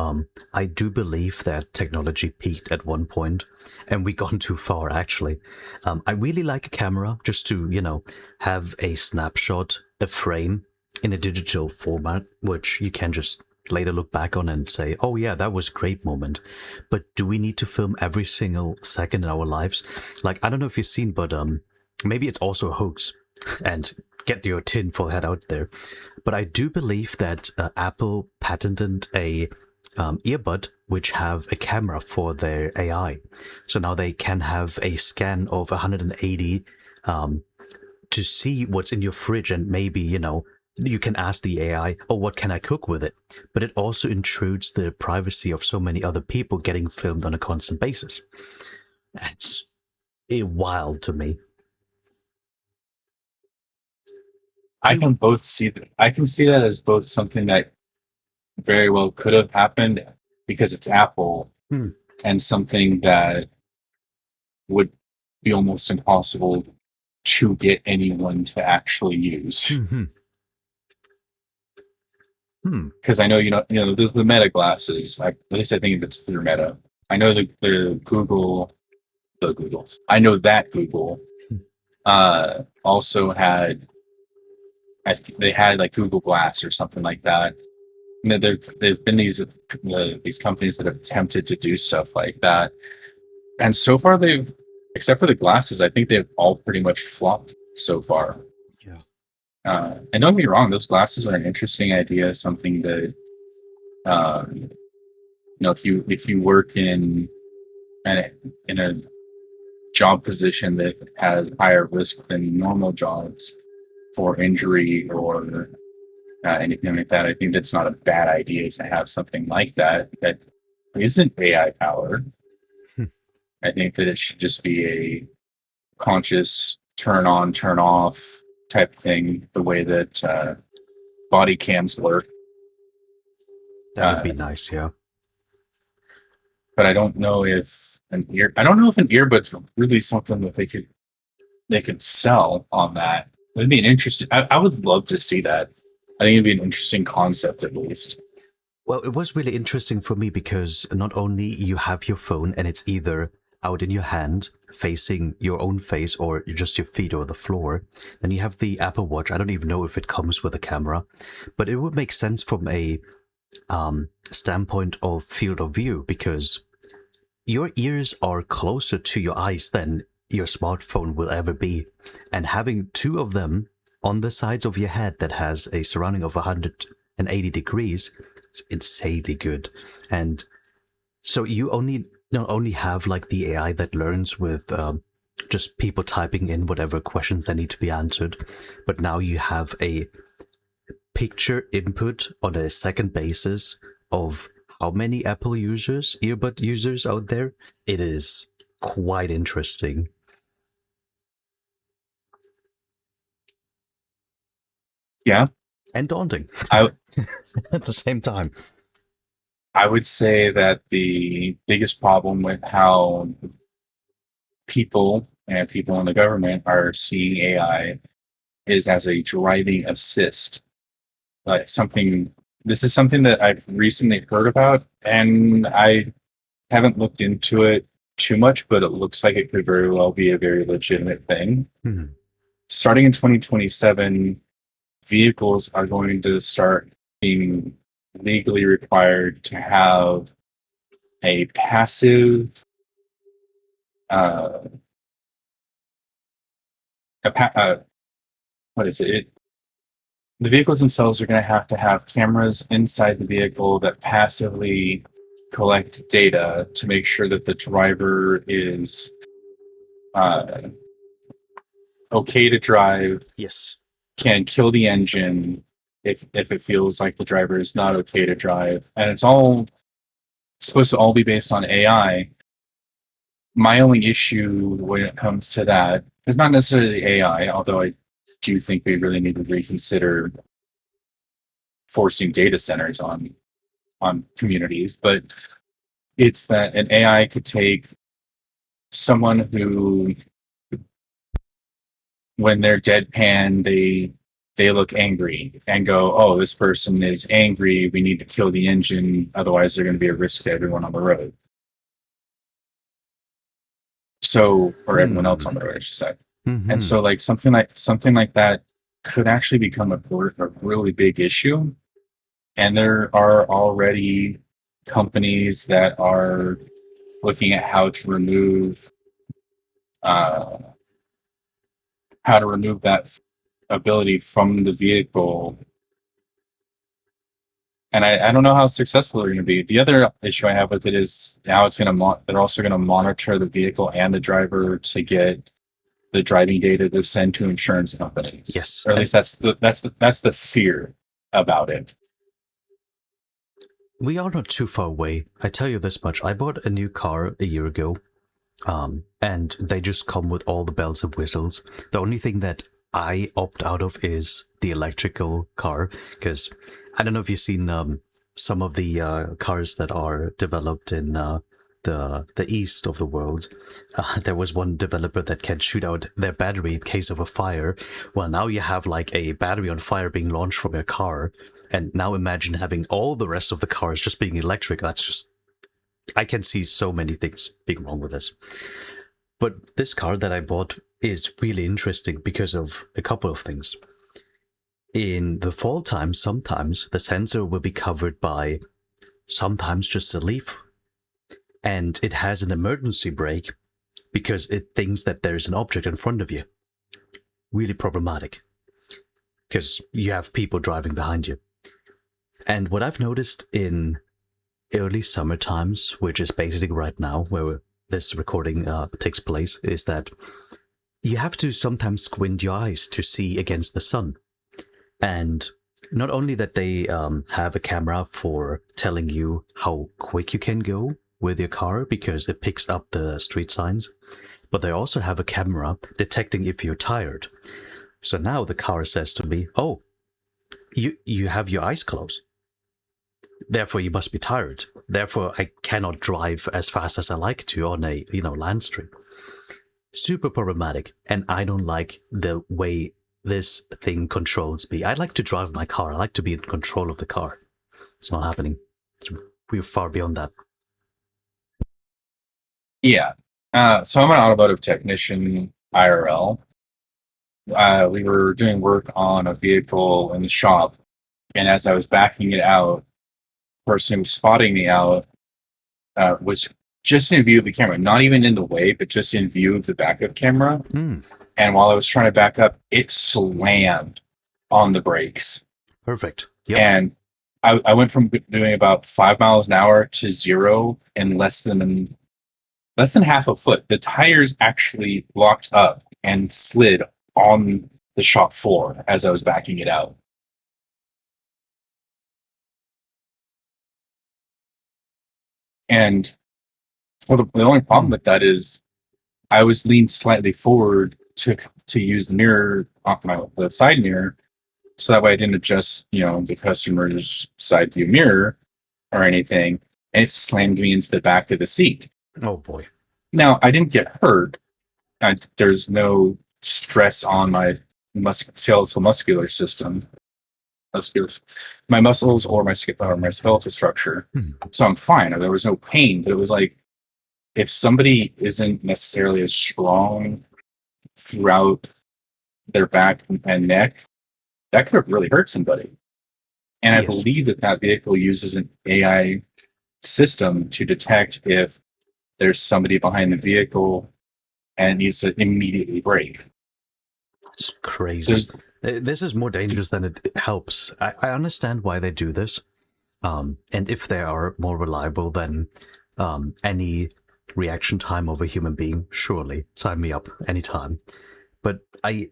I do believe that technology peaked at one point, and we gone too far. Actually, I really like a camera just to have a snapshot, a frame in a digital format, which you can just later look back on and say, "Oh yeah, that was a great moment." But do we need to film every single second in our lives? Like, I don't know if you've seen, but maybe it's also a hoax, and get your tinfoil hat out there. But I do believe that Apple patented a earbud which have a camera for their AI. So now they can have a scan of 180 to see what's in your fridge, and maybe you can ask the AI, "Oh, what can I cook with it?" But it also intrudes the privacy of so many other people getting filmed on a constant basis. That's wild to me. I can both see that. I can see that as both something that very well could have happened because it's Apple, and something that would be almost impossible to get anyone to actually use. Because I know the Meta glasses. At least I think it's through Meta. I know the Google. I know that Google also had. They had like Google Glass or something like that. There've been these companies that have attempted to do stuff like that, and so far except for the glasses, I think they've all pretty much flopped so far. Yeah. And don't get me wrong, those glasses are an interesting idea, something that if you work in a job position that has higher risk than normal jobs for injury or anything like that, I think that's not a bad idea to have something like that isn't AI powered. I think that it should just be a conscious turn on, turn off type thing, the way that body cams work. That would be nice, yeah. But I don't know if I don't know if an earbud's really something that they could sell on that. It'd be an interesting. I would love to see that. I think it'd be an interesting concept at least. Well, it was really interesting for me because not only you have your phone and it's either out in your hand, facing your own face, or just your feet or the floor. Then you have the Apple Watch. I don't even know if it comes with a camera, but it would make sense from a standpoint of field of view because your ears are closer to your eyes than your smartphone will ever be. And having two of them on the sides of your head that has a surrounding of 180 degrees is insanely good. And so you not only have like the AI that learns with just people typing in whatever questions that need to be answered, but now you have a picture input on a second basis of how many Apple users, earbud users out there. It is quite interesting. Yeah. And daunting I at the same time. I would say that the biggest problem with how people and people in the government are seeing AI is as a driving assist. Like this is something that I've recently heard about, and I haven't looked into it too much, but it looks like it could very well be a very legitimate thing. Mhm. Starting in 2027, vehicles are going to start being legally required to have a passive uh, what is it? The vehicles themselves are going to have cameras inside the vehicle that passively collect data to make sure that the driver is uh, okay to drive, Yes. can kill the engine if it feels like the driver is not okay to drive, and it's all supposed to all be based on AI. My only issue when it comes to that is not necessarily AI, although I do think we really need to reconsider forcing data centers on communities, but it's that an AI could take someone who, when they're deadpan, they look angry and go, "Oh, this person is angry. We need to kill the engine, otherwise they're going to be a risk to everyone on the road." So, or everyone else on the road, I should say. Mm-hmm. And so, like something like that could actually become a really big issue. And there are already companies that are looking at uh, how to remove that ability from the vehicle. And I don't know how successful they're going to be. The other issue I have with it is now it's going to they're also going to monitor the vehicle and the driver to get the driving data to send to insurance companies. Yes, or at least that's the fear about it. We are not too far away. I tell you this much. I bought a new car a year ago, and they just come with all the bells and whistles. The only thing that I opt out of is the electrical car, because I don't know if you've seen some of the cars that are developed in the east of the world. There was one developer that can shoot out their battery in case of a fire. Well, now you have like a battery on fire being launched from your car, and now imagine having all the rest of the cars just being electric. That's just, I can see so many things being wrong with this. But this car that I bought is really interesting because of a couple of things. In the fall time, sometimes the sensor will be covered by sometimes just a leaf, and it has an emergency brake because it thinks that there's an object in front of you. Really problematic because you have people driving behind you. And what I've noticed in early summer times, which is basically right now where this recording takes place, is that you have to sometimes squint your eyes to see against the sun. And not only that they have a camera for telling you how quick you can go with your car because it picks up the street signs, but they also have a camera detecting if you're tired. So now the car says to me, "Oh, you have your eyes closed. therefore you must be tired. Therefore, I cannot drive as fast as I like to on a land strip. Super problematic, and I don't like the way this thing controls me. I like to drive my car. I like to be in control of the car. It's not happening. We're far beyond that. Yeah. So I'm an automotive technician, IRL. We were doing work on a vehicle in the shop, and as I was backing it out, the person who was spotting me out was just in view of the camera, not even in the way, but just in view of the backup camera. Mm, And while I was trying to back up, it slammed on the brakes. perfect. Yep. And I went from doing about 5 miles an hour to 0 in less than half a foot. The tires actually locked up and slid on the shop floor as I was backing it out. And well, the only problem with that is I was leaned slightly forward to use the mirror, the side mirror, so that way I didn't adjust, the customer's side view mirror or anything, and it slammed me into the back of the seat. Oh boy. Now I didn't get hurt. There's no stress on my skeletal muscular system, my muscles or my skeletal structure. So I'm fine. There was no pain, but it was like if somebody isn't necessarily as strong throughout their back and neck, that could have really hurt somebody. And I Yes. believe that vehicle uses an AI system to detect if there's somebody behind the vehicle and it needs to immediately brake. It's crazy. This is more dangerous than it helps. I understand why they do this. And if they are more reliable than any reaction time of a human being, surely sign me up anytime. But I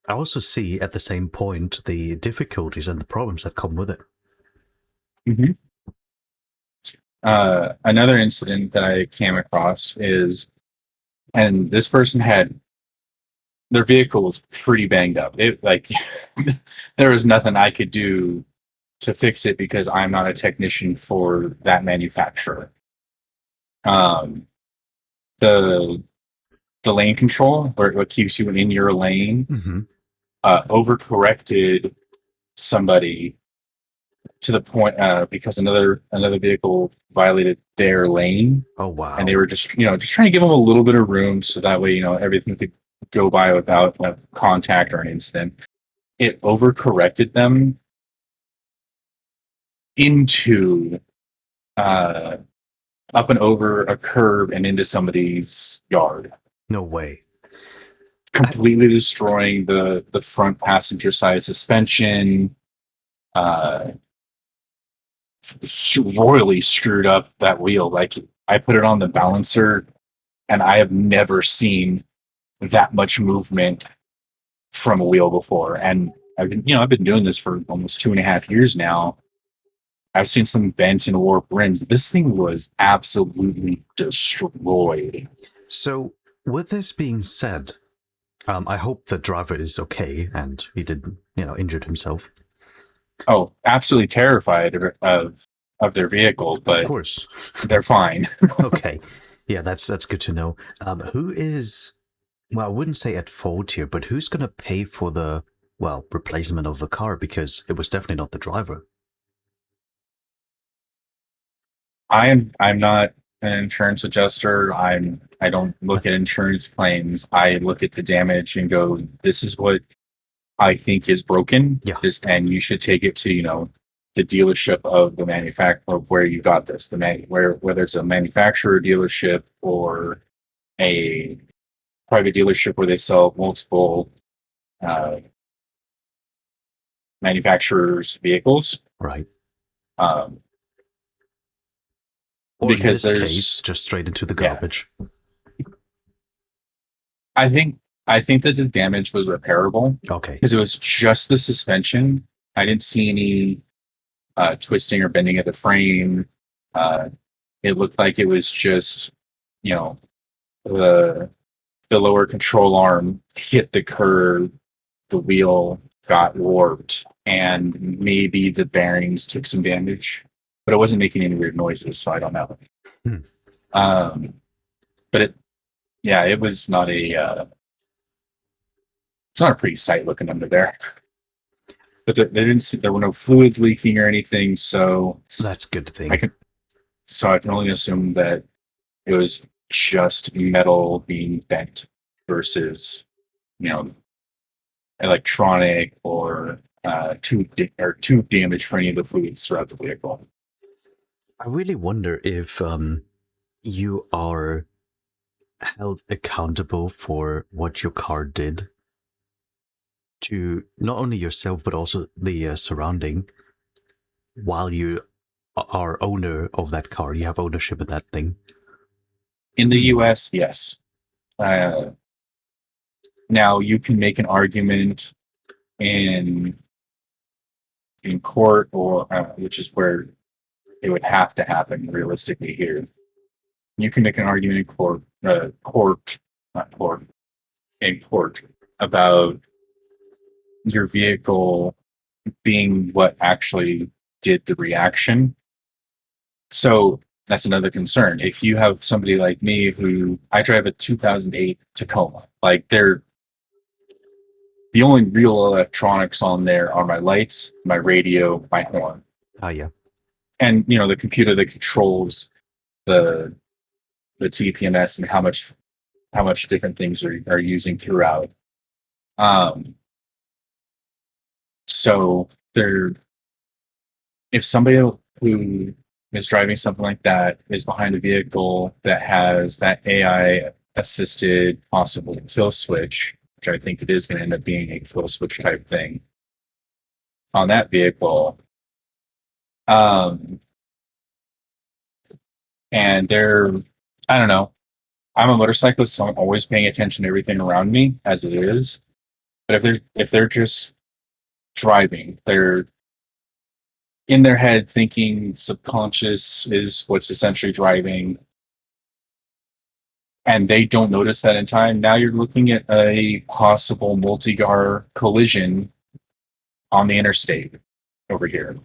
also see at the same point the difficulties and the problems that come with it. Mm-hmm. Another incident that I came across is, and this person had their vehicle was pretty banged up. It like there was nothing I could do to fix it because I'm not a technician for that manufacturer. The lane control, or what keeps you in your lane, overcorrected somebody to the point because another vehicle violated their lane. Oh wow! And they were just trying to give them a little bit of room so that way everything could go by without contact or an incident. It overcorrected them into up and over a curb and into somebody's yard. No way. Completely destroying the front passenger side suspension. Royally screwed up that wheel. Like I put it on the balancer and I have never seen that much movement from a wheel before. And I've been doing this for almost 2.5 years now. I've seen some bent and warped rims. This thing was absolutely destroyed. So, with this being said, I hope the driver is okay and he didn't, injured himself. Oh, absolutely terrified of their vehicle, but of course they're fine. Okay, yeah, that's good to know. Who is? Well, I wouldn't say at fault here, but who's going to pay for the replacement of the car, because it was definitely not the driver. I'm not an insurance adjuster. I don't look at insurance claims. I look at the damage and go, this is what I think is broken. Yeah. And you should take it to, the dealership of the manufacturer where you got this, whether it's a manufacturer dealership or a private dealership where they sell multiple manufacturers' vehicles. Right. Or because in this there's case, just straight into the garbage. Yeah. I think that the damage was repairable. Okay. Because it was just the suspension. I didn't see any twisting or bending of the frame. It looked like it was just, the lower control arm hit the curb, the wheel got warped, and maybe the bearings took some damage. but it wasn't making any weird noises, so I don't know. But it was not it's not a pretty sight looking under there. But there were no fluids leaking or anything, so That's a good thing. I can only assume that it was just metal being bent versus, electronic or tube damage for any of the fluids throughout the vehicle. I really wonder if you are held accountable for what your car did to not only yourself but also the surrounding. While you are owner of that car, you have ownership of that thing. In the U.S., yes. Now you can make an argument in court, or which is where it would have to happen realistically here. You can make an argument in court, in court about your vehicle being what actually did the reaction. So that's another concern. If you have somebody like me who I drive a 2008 Tacoma, like the only real electronics on there are my lights, my radio, my horn. Oh yeah. And the computer that controls the TPMS and how much different things are using throughout. So if somebody who is driving something like that is behind a vehicle that has that AI assisted possible kill switch, which I think it is going to end up being a kill switch type thing on that vehicle, and I don't know. I'm a motorcyclist, so I'm always paying attention to everything around me as it is. But if they're just driving, they're in their head thinking subconscious is what's essentially driving, and they don't notice that in time. Now you're looking at a possible multi-car collision on the interstate over here.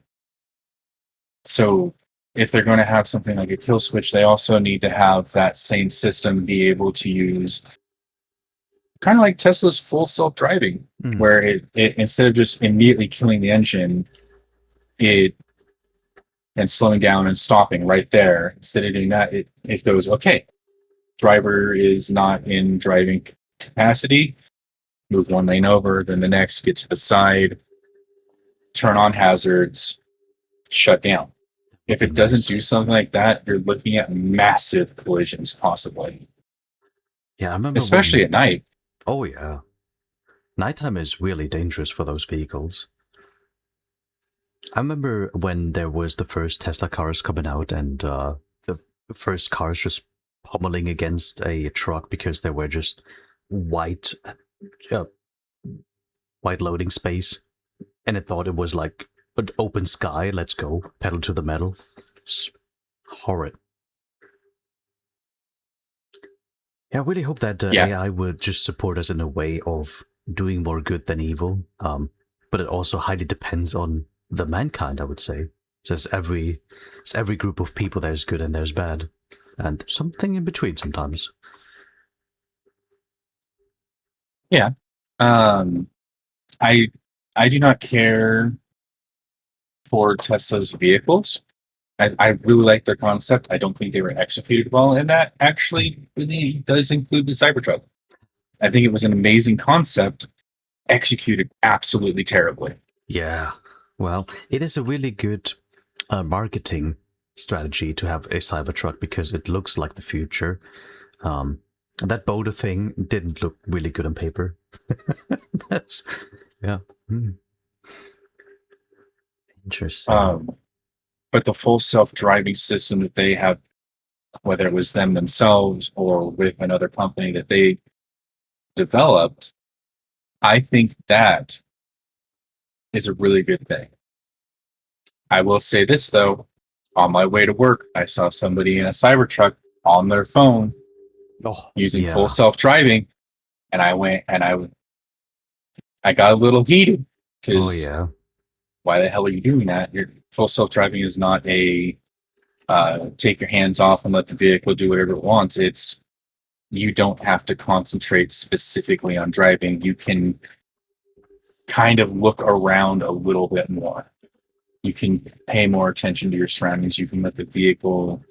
So if they're going to have something like a kill switch, they also need to have that same system be able to use kind of like Tesla's full self-driving, where it instead of just immediately killing the engine, and slowing down and stopping right there, instead of doing that, it goes, okay, driver is not in driving capacity, move one lane over, then the next, get to the side, turn on hazards, shut down. If it doesn't do something like that, you're looking at massive collisions possibly. Yeah, I remember. Especially at night. Oh yeah. Nighttime is really dangerous for those vehicles. I remember when there was the first Tesla cars coming out and the first cars just pummeling against a truck because they were just white loading space, and it thought it was like an open sky. Let's go, pedal to the metal. It's horrid. Yeah, I really hope that AI would just support us in a way of doing more good than evil. But it also highly depends on the mankind, I would say. So it's every group of people there's good and there's bad, and something in between sometimes. Yeah, I do not care for Tesla's vehicles. I really like their concept. I don't think they were executed well, and that actually really does include the Cybertruck. I think it was an amazing concept, executed absolutely terribly. Yeah, well, it is a really good marketing strategy to have a Cybertruck because it looks like the future. That boulder thing didn't look really good on paper. That's interesting. But the full self-driving system that they have, whether it was them themselves or with another company that they developed, I think that is a really good thing. I will say this though, on my way to work, I saw somebody in a Cybertruck on their phone using full self-driving, and I got a little heated because why the hell are you doing that? Your full self-driving is not a take your hands off and let the vehicle do whatever it wants. It's you don't have to concentrate specifically on driving. You can kind of look around a little bit more. You can pay more attention to your surroundings. You can let the vehicle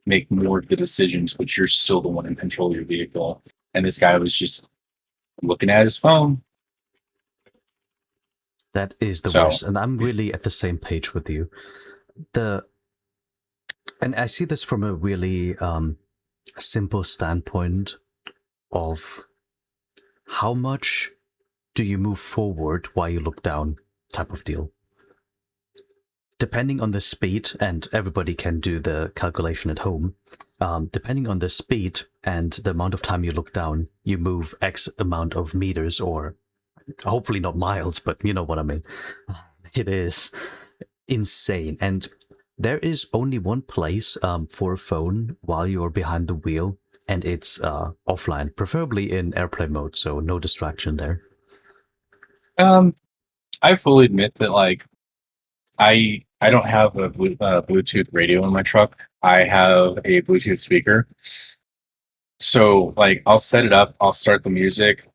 make more of the decisions, but you're still the one in control of your vehicle. And this guy was just looking at his phone. That is the So, worst, and I'm really at the same page with you. And I see this from a really simple standpoint of how much do you move forward while you look down type of deal. Depending on the speed, and everybody can do the calculation at home, depending on the speed and the amount of time you look down, you move X amount of meters, or hopefully not miles, but you know what I mean. It is insane. And there is only one place for a phone while you're behind the wheel, and it's offline, preferably in airplane mode, so no distraction there. I fully admit that, like, I don't have a Bluetooth radio in my truck. I have a Bluetooth speaker. So, like, I'll set it up, I'll start the music,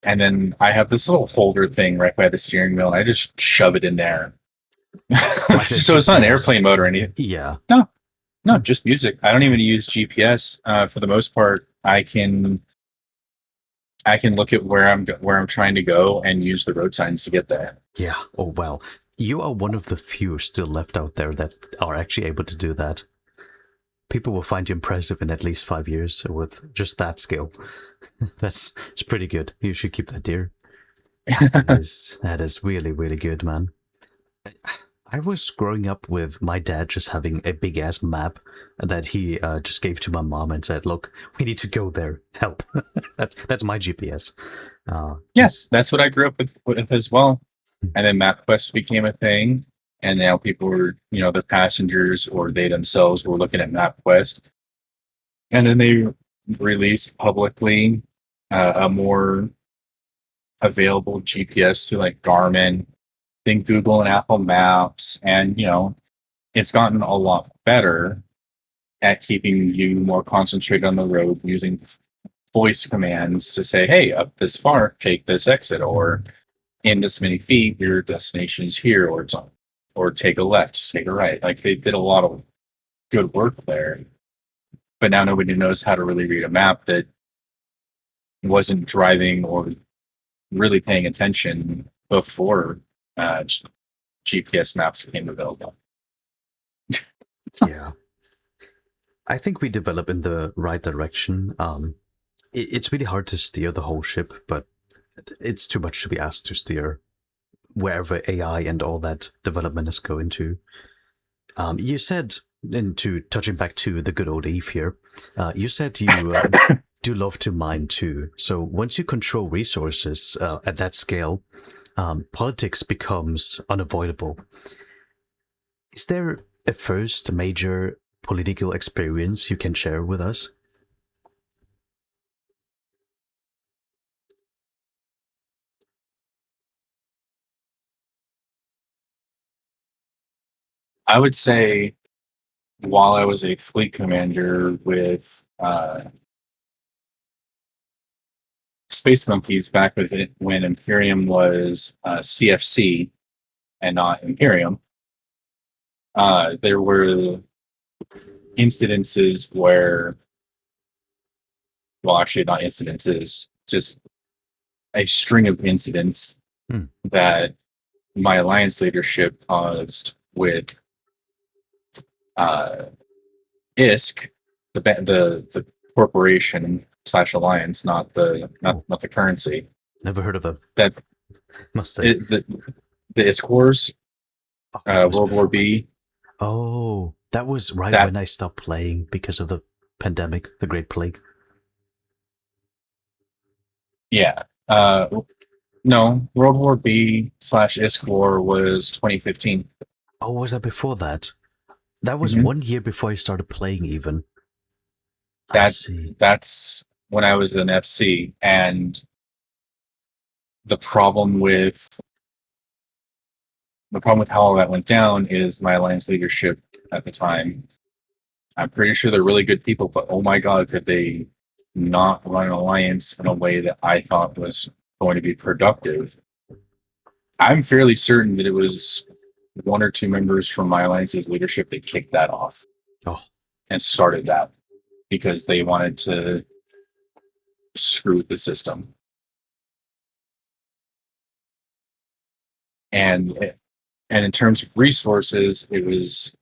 and then I have this little holder thing right by the steering wheel, and I just shove it in there. So it's not an airplane mode or anything. Yeah. No, just music. I don't even use GPS. For the most part, I can look at where I'm trying to go and use the road signs to get there. Yeah. Oh, wow. You are one of the few still left out there that are actually able to do that. People will find you impressive in at least 5 years with just that skill. It's pretty good. You should keep that, dear. That is really, really good, man. I was growing up with my dad just having a big ass map that he just gave to my mom and said, "Look, we need to go there. Help." That's my GPS. Yes, that's what I grew up with as well. And then MapQuest became a thing, and now people were, the passengers or they themselves were looking at MapQuest, and then they released publicly a more available GPS to like Garmin, then Google and Apple Maps, and it's gotten a lot better at keeping you more concentrated on the road using voice commands to say, "Hey, up this far, take this exit," or "In this many feet, your destination is here," or "Take a left, take a right." Like, they did a lot of good work there, but now nobody knows how to really read a map that wasn't driving or really paying attention before GPS maps became available. Yeah. I think we develop in the right direction. It's really hard to steer the whole ship, but it's too much to be asked to steer wherever AI and all that development is going to. You said, into touching back to the good old Eve here, you said you do love to mine too. So once you control resources at that scale, politics becomes unavoidable. Is there a first major political experience you can share with us? I would say, while I was a fleet commander with Space Monkeys back with it when Imperium was CFC and not Imperium, there were incidences where, well, actually not incidences, just a string of incidents that my alliance leadership caused with ISK, the corporation / alliance, not the currency. Never heard of them. That Must say. the ISK Wars, World War B. Oh, that was right when I stopped playing because of the pandemic, the Great Plague. Yeah. No, World War B / ISK War was 2015. Oh, was that before that? That was 1 year before I started playing, even. That's when I was an FC, and the problem with the problem with how all that went down is my alliance leadership at the time. I'm pretty sure they're really good people, but oh my god, could they not run an alliance in a way that I thought was going to be productive? I'm fairly certain that it was one or two members from my alliance's leadership that kicked that off and started that because they wanted to screw with the system. And in terms of resources, it was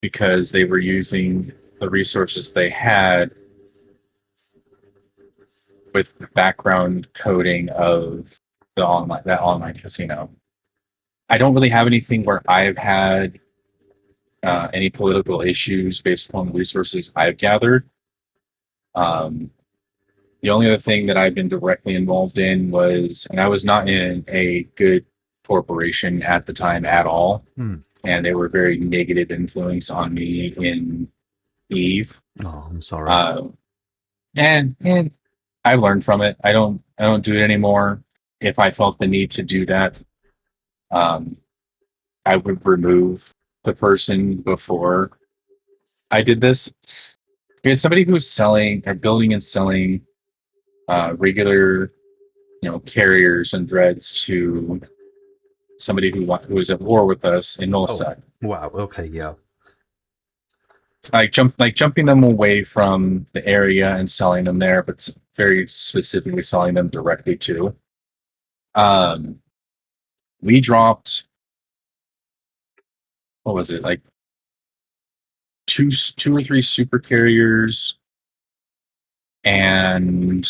because they were using the resources they had with the background coding of that online casino. I don't really have anything where I've had any political issues based upon the resources I've gathered. The only other thing that I've been directly involved in was, and I was not in a good corporation at the time at all, and they were very negative influence on me in Eve. Oh, I'm sorry. And I've learned from it. I don't do it anymore. If I felt the need to do that, I would remove the person before I did this. It's somebody who's selling or building and selling regular, carriers and dreads to somebody who is at war with us in Nullsec. Oh, wow. Okay. Yeah. Jumping them away from the area and selling them there, but very specifically selling them directly to. We dropped, what was it, like two or three super carriers, and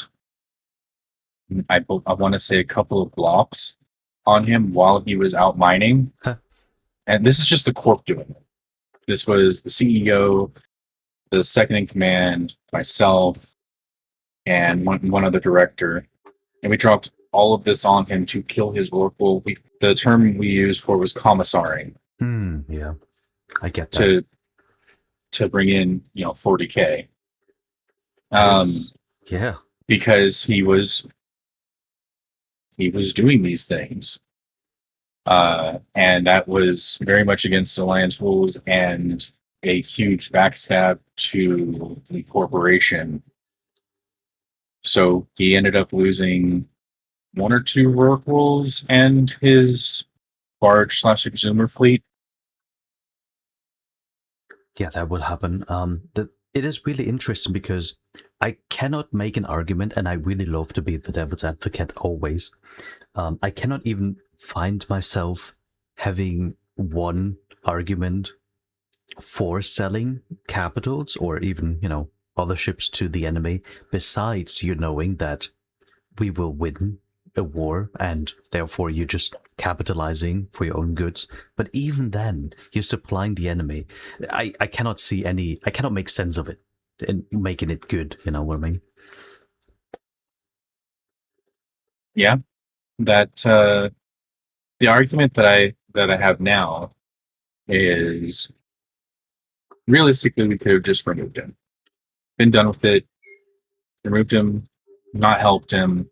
I want to say a couple of blocks on him while he was out mining. Huh. And this is just the Corp doing it. This was the CEO, the second in command, myself, and one other director. And we dropped all of this on him to kill his workflow. The term we used for was commissaring. Yeah, I get that. To bring in, 40K. Yeah. Because he was doing these things. And that was very much against Alliance rules and a huge backstab to the corporation. So he ended up losing one or two work rules and his barge/exhumer fleet. Yeah, that will happen. It is really interesting because I cannot make an argument, and I really love to be the devil's advocate always. I cannot even find myself having one argument for selling capitals or even, other ships to the enemy, besides you knowing that we will win a war and therefore you're just capitalizing for your own goods. But even then, you're supplying the enemy. I cannot see I cannot make sense of it and making it good, you know what I mean? Yeah. That the argument that I have now is realistically we could have just removed him. Been done with it, removed him, not helped him,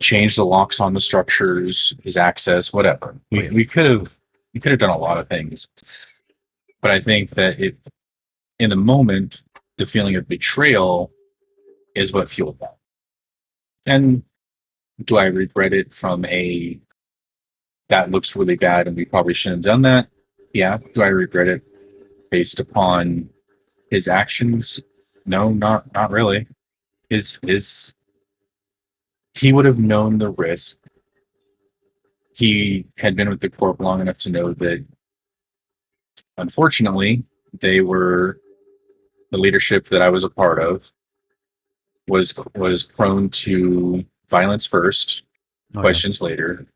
changed the locks on the structures, his access, whatever. We could have done a lot of things. But I think that in the moment, the feeling of betrayal is what fueled that. And do I regret it from that looks really bad and we probably shouldn't have done that? Yeah. Do I regret it based upon his actions? No, not really. He would have known the risk. He had been with the Corp long enough to know that, unfortunately, the leadership that I was a part of was prone to violence first, questions later.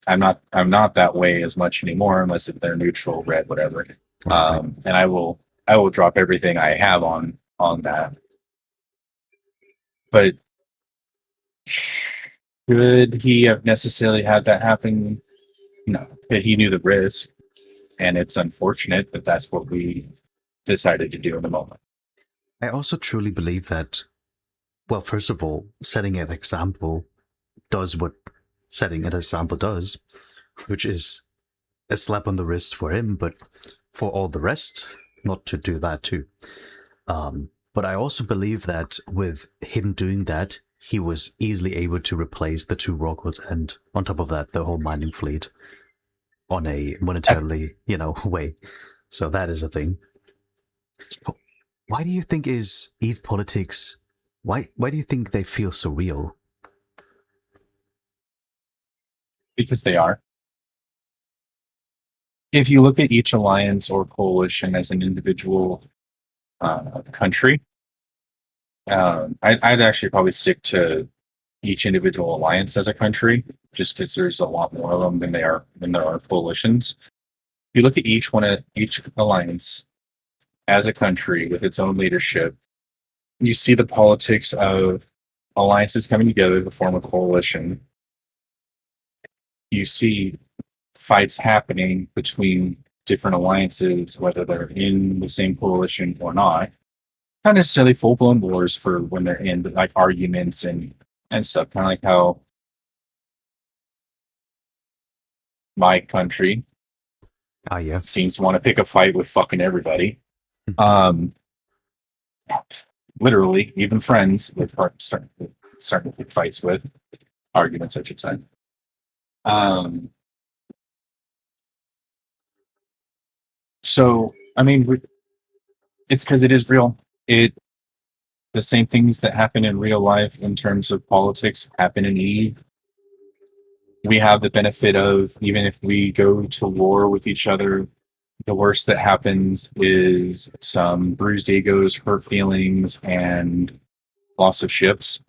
I'm not that way as much anymore, unless they're neutral, red, whatever. And I will drop everything I have on that. But should he have necessarily had that happen? No, he knew the risk, and it's unfortunate, but that's what we decided to do in the moment. I also truly believe that, well, first of all, setting an example does what setting an example does. which is a slap on the wrist for him, but for all the rest, not to do that too. But I also believe that with him doing that, he was easily able to replace the two Rockwoods and, on top of that, the whole mining fleet on a monetarily, way. So that is a thing. Why do you think is EVE politics? Why do you think they feel so real? Because they are. If you look at each alliance or coalition as an individual country, I'd actually probably stick to each individual alliance as a country, just because there's a lot more of them than there are coalitions. If you look at each alliance as a country with its own leadership, you see the politics of alliances coming together to form a coalition. You see fights happening between different alliances, whether they're in the same coalition or not. Not necessarily full-blown wars for when they're in, but like arguments and stuff. Kind of like how my country seems to want to pick a fight with fucking everybody. Literally, even friends, they're starting to pick fights with arguments, I should say. So, I mean, it's because it is real. The same things that happen in real life in terms of politics happen in EVE. We have the benefit of, even if we go to war with each other, the worst that happens is some bruised egos, hurt feelings, and loss of ships.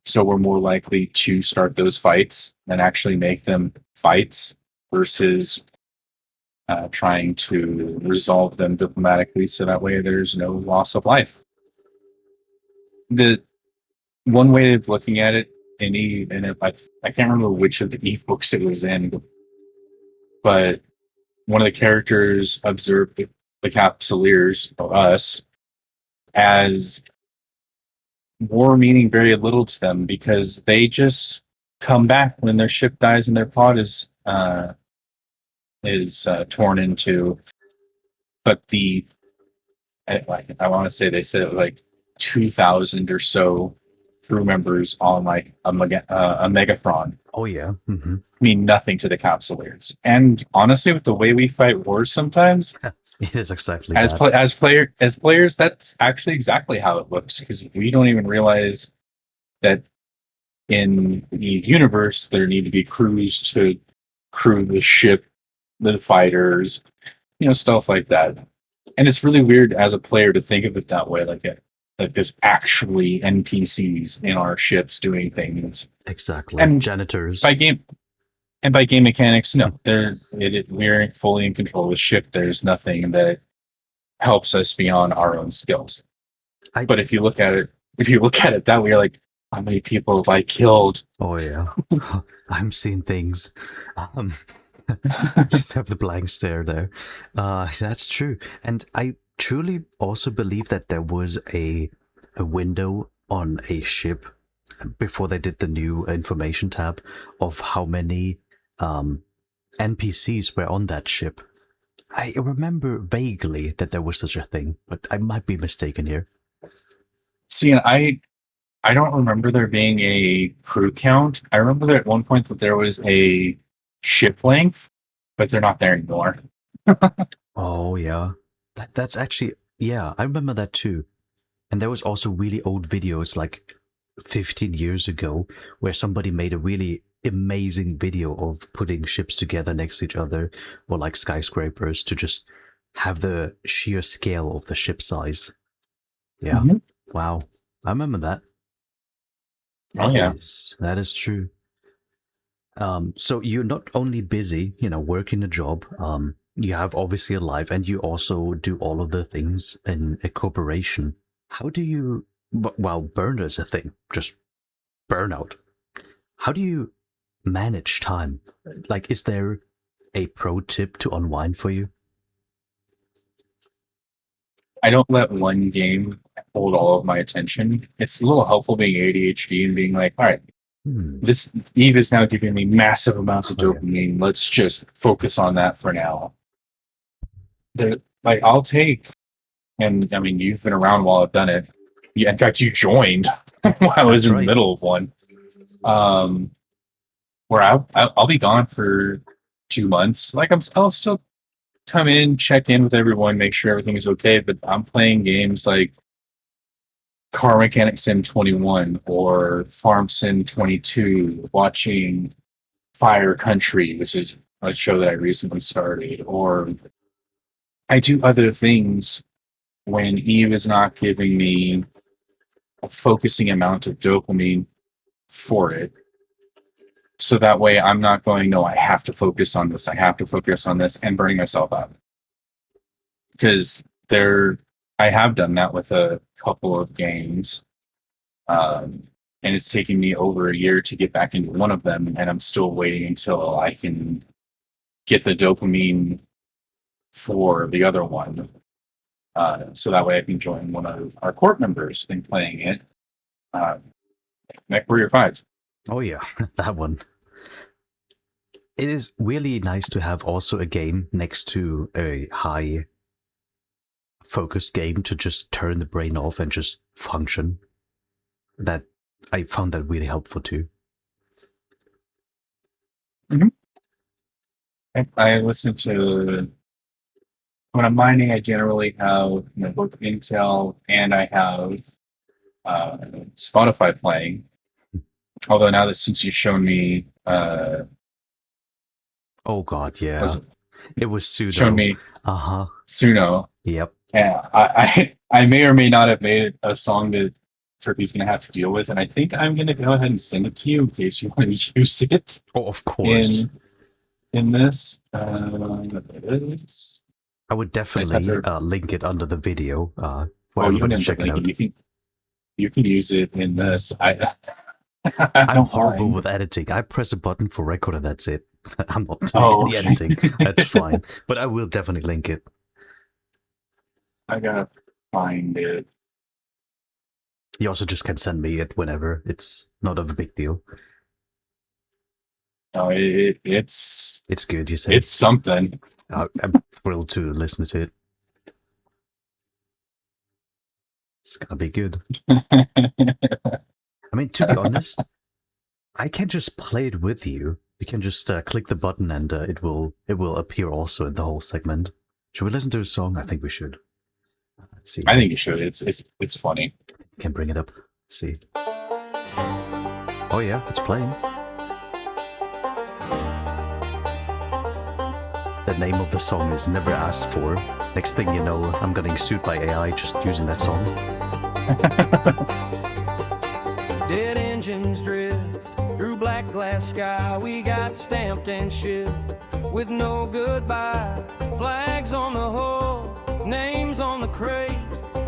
So we're more likely to start those fights and actually make them fights versus trying to resolve them diplomatically, so that way there's no loss of life. The one way of looking at it in EVE, and I can't remember which of the EVE books it was in, but one of the characters observed the Capsuleers, or us, as war meaning very little to them, because they just come back when their ship dies and their pod is torn into. But I want to say they said like 2,000 or so crew members on like a Megathron. Oh yeah, mean nothing to the Capsuleers. And honestly, with the way we fight wars sometimes, it is exactly as that. as players, that's actually exactly how it looks, because we don't even realize that in the universe there need to be crews to crew the ship, the fighters, stuff like that. And it's really weird as a player to think of it that way, like there's actually NPCs in our ships doing things. Exactly. And janitors. By game mechanics, no, we're fully in control of the ship. There's nothing that helps us beyond our own skills. But if you look at it that way, you're like, how many people have I killed? Oh yeah, I'm seeing things. Just have the blank stare there. That's true, and I truly also believe that there was a window on a ship before they did the new information tab of how many NPCs were on that ship. I remember vaguely that there was such a thing, but I might be mistaken here. See, I don't remember there being a crew count. I remember that at one point that there was a ship length, but they're not there anymore. Oh yeah, that's actually, yeah, I remember that too. And there was also really old videos like 15 years ago where somebody made a really amazing video of putting ships together next to each other, or like skyscrapers, to just have the sheer scale of the ship size. Yeah. Mm-hmm. Wow. I remember that. That is true. So you're not only busy, working a job, you have obviously a life, and you also do all of the things in a corporation. How do you, well, burnout is a thing, just burnout. How do you manage time? Like, is there a pro tip to unwind for you? I don't let one game hold all of my attention. It's a little helpful being ADHD and being like, all right, This Eve is now giving me massive amounts of dopamine. Let's just focus on that for now. Like, I'll take, and I mean, you've been around while I've done it. Yeah, in fact, you joined while I was in the middle of one. Where I'll be gone for 2 months. Like, I'll still come in, check in with everyone, make sure everything is okay. But I'm playing games like Car Mechanic Sim 21 or Farm Sim 22, watching Fire Country, which is a show that I recently started, or I do other things when Eve is not giving me a focusing amount of dopamine for it. So that way I'm not going, no, I have to focus on this, and burning myself out. Because I have done that with a couple of games. And it's taking me over a year to get back into one of them, and I'm still waiting until I can get the dopamine for the other one. So that way I can join one of our Corp members in playing it. Mech Warrior 5. Oh yeah, that one. It is really nice to have also a game next to a high focus game to just turn the brain off and just function. That I found that really helpful too. Mm-hmm. I listen to, when I'm mining, I generally have both Intel and I have Spotify playing. Although now that since you've shown me, oh god, yeah, it was Suno. Shown me, Suno. Yep. Yeah, I may or may not have made a song that Trippy's going to have to deal with, and I think I'm going to go ahead and send it to you in case you want to use it. Oh, of course. In this, I would definitely link it under the video. You can check it out. You can use it in this. I'm horrible with editing. I press a button for record and that's it. I'm not doing any editing. That's fine. But I will definitely link it. I gotta find it. You also just can send me it whenever. It's not of a big deal. No, it's good, you say? It's something. I'm thrilled to listen to it. It's gonna be good. I mean, to be honest, I can just play it with you. You can just click the button and it will appear also in the whole segment. Should we listen to a song? I think we should. Let's see. I think you should. It's funny. Can bring it up. Let's see. Oh yeah, it's playing. The name of the song is Never Asked For. Next thing you know, I'm getting sued by AI just using that song. Dead engines drift through black glass sky. We got stamped and shipped with no goodbye. Flags on the hull, names on the crate.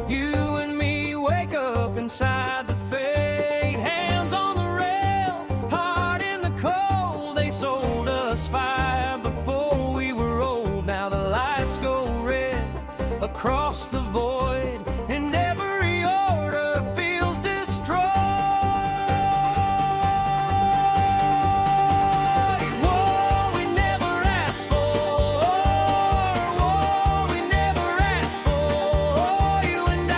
You and me wake up inside the fate. Hands on the rail, heart in the cold. They sold us fire before we were old. Now the lights go red across the void, and every order feels destroyed. War we never asked for, war we never asked for. You and I,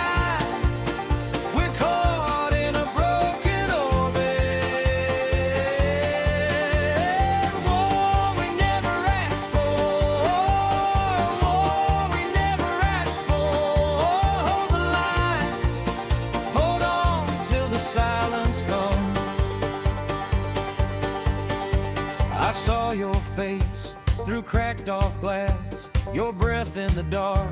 we're caught in a broken orbit. War we never asked for, war we never asked for. Hold the line, hold on till the silence comes. I saw your face through cracked off glass, your breath in the dark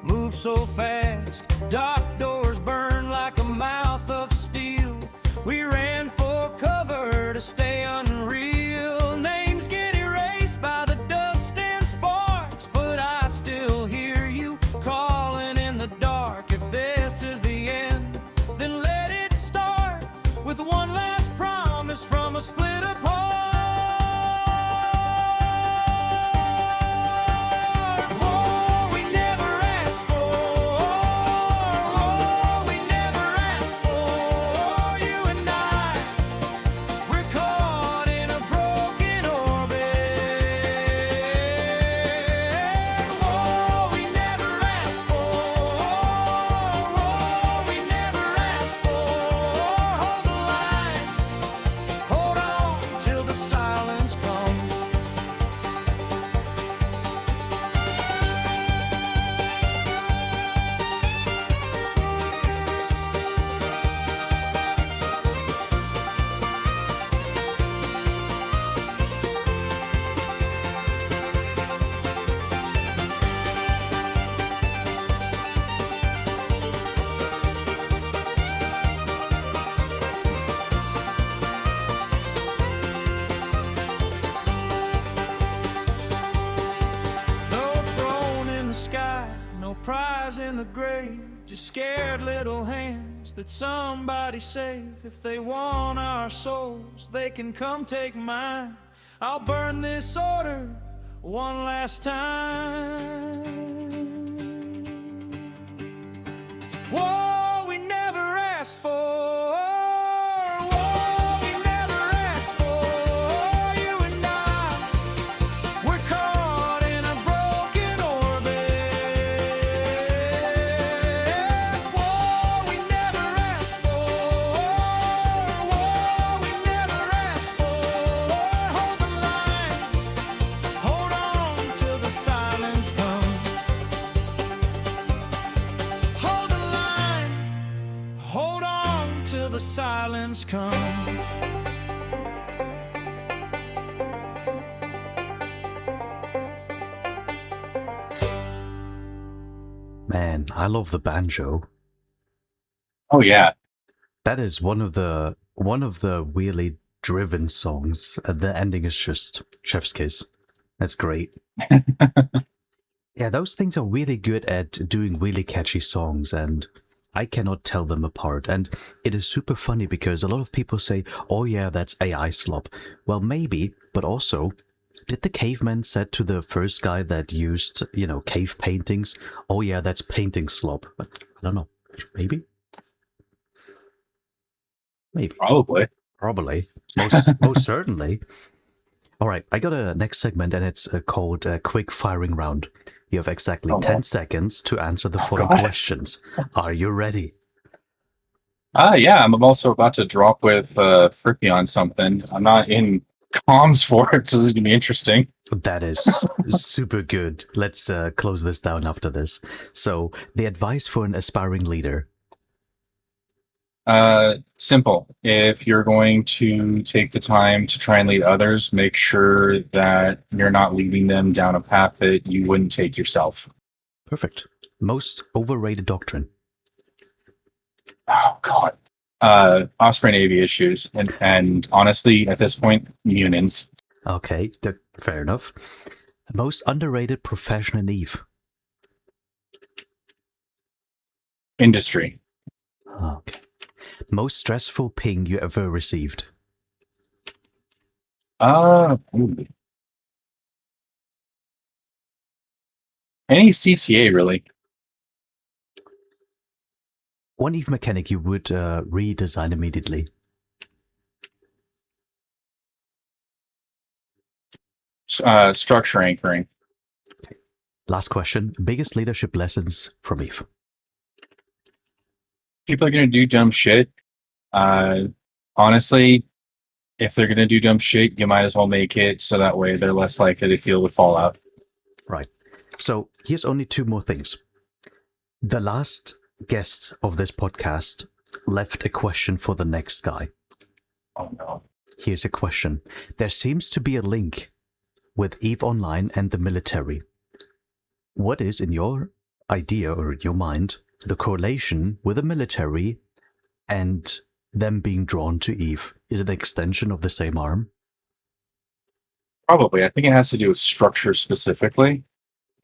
moved so fast. Dark doors burned like a mouth of steel. We ran for cover to stay unreal. Names get erased by the dust and sparks, but I still hear you calling in the dark. If this is the end, then let it start with one last promise from a split apart. War we never asked for, war we never asked for. You and I, we're lies in the grave, just scared little hands that somebody save. If they want our souls, they can come take mine. I'll burn this order one last time. Whoa, we never asked for. Whoa, we never asked for. You and I, we're caught in a broken orbit. Whoa, we never asked for. Whoa, we never asked for. Hold the line, hold on till the silence comes. Hold the line, hold on till the silence comes. Man, I love the banjo. Oh yeah. That is one of the really driven songs. The ending is just chef's kiss. That's great. Yeah, those things are really good at doing really catchy songs, and I cannot tell them apart. And it is super funny because a lot of people say, oh yeah, that's AI slop. Well, maybe, but also, did the caveman said to the first guy that used, cave paintings, oh yeah, that's painting slop. But I don't know. Maybe? Maybe. Probably. Most certainly. All right, I got a next segment, and it's called Quick Firing Round. You have exactly 10 seconds to answer the following questions. Are you ready? Yeah, I'm also about to drop with Frippy on something. I'm not in comms for it, so this is going to be interesting. That is super good. Let's close this down after this. So, the advice for an aspiring leader. Simple. If you're going to take the time to try and lead others, make sure that you're not leading them down a path that you wouldn't take yourself. Perfect. Most overrated doctrine. Oh God. Osprey Navy issues, and honestly, at this point, Munins. Okay, fair enough. Most underrated profession in Eve. Industry. Okay. Most stressful ping you ever received. Ooh. Any CTA really. One Eve mechanic you would redesign immediately. Structure anchoring. Okay. Last question. Biggest leadership lessons from Eve. People are going to do dumb shit. Honestly, if they're going to do dumb shit, you might as well make it so that way they're less likely to feel the fallout. Right. So here's only two more things. The last guest of this podcast left a question for the next guy. Oh no. Here's a question. There seems to be a link with EVE Online and the military. What is, in your idea or in your mind, the correlation with the military and them being drawn to EVE? Is it an extension of the same arm? Probably. I think it has to do with structure specifically.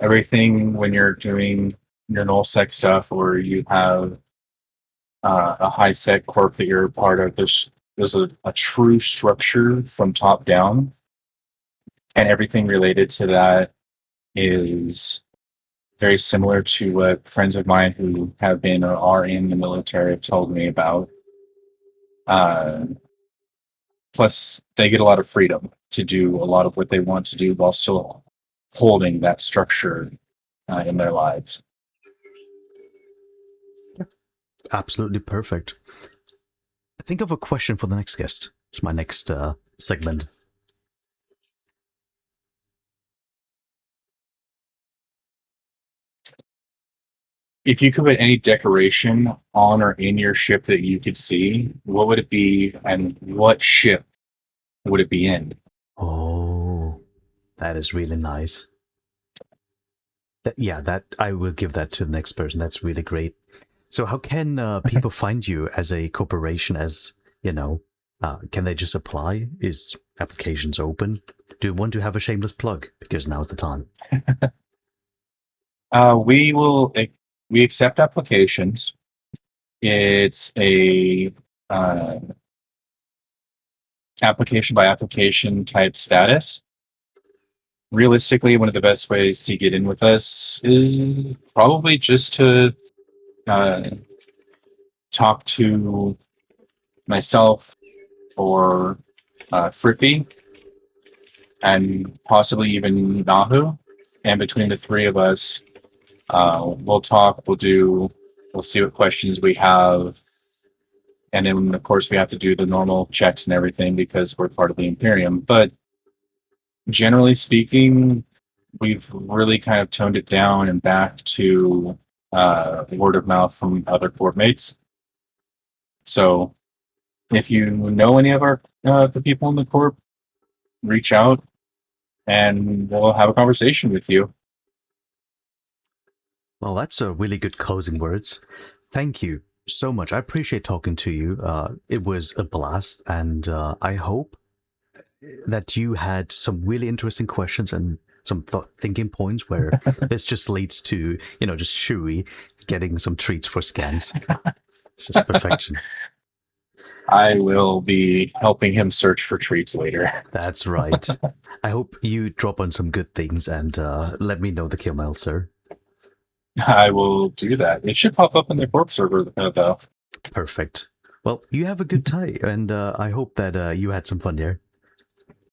Everything when you're doing your null-sec stuff or you have a high-sec corp that you're a part of, there's a true structure from top down. And everything related to that is very similar to what friends of mine who have been or are in the military have told me about. Plus, they get a lot of freedom to do a lot of what they want to do while still holding that structure in their lives. Absolutely perfect. Think of a question for the next guest. It's my next segment. If you could put any decoration on or in your ship that you could see, what would it be and what ship would it be in? Oh, that is really nice. That I will give that to the next person. That's really great. So how can people find you as a corporation, as, can they just apply? Is applications open? Do you want to have a shameless plug? Because now's the time. We will we accept applications. It's a application by application type status. Realistically, one of the best ways to get in with us is probably just to talk to myself or Frippy and possibly even Nahu. And between the three of us, we'll talk, we'll see what questions we have. And then, of course, we have to do the normal checks and everything because we're part of the Imperium. But generally speaking, we've really kind of toned it down and back to word of mouth from other Corp mates. So if you know any of our the people in the Corp, reach out and we'll have a conversation with you. Well, that's a really good closing words. Thank you so much. I appreciate talking to you. It was a blast, and I hope that you had some really interesting questions and some thinking points where this just leads to, just Shui getting some treats for scans. It's just perfection. I will be helping him search for treats later. That's right. I hope you drop on some good things and let me know the kill mail, sir. I will do that. It should pop up in the Corp server, though. Perfect. Well, you have a good time, and I hope that you had some fun there.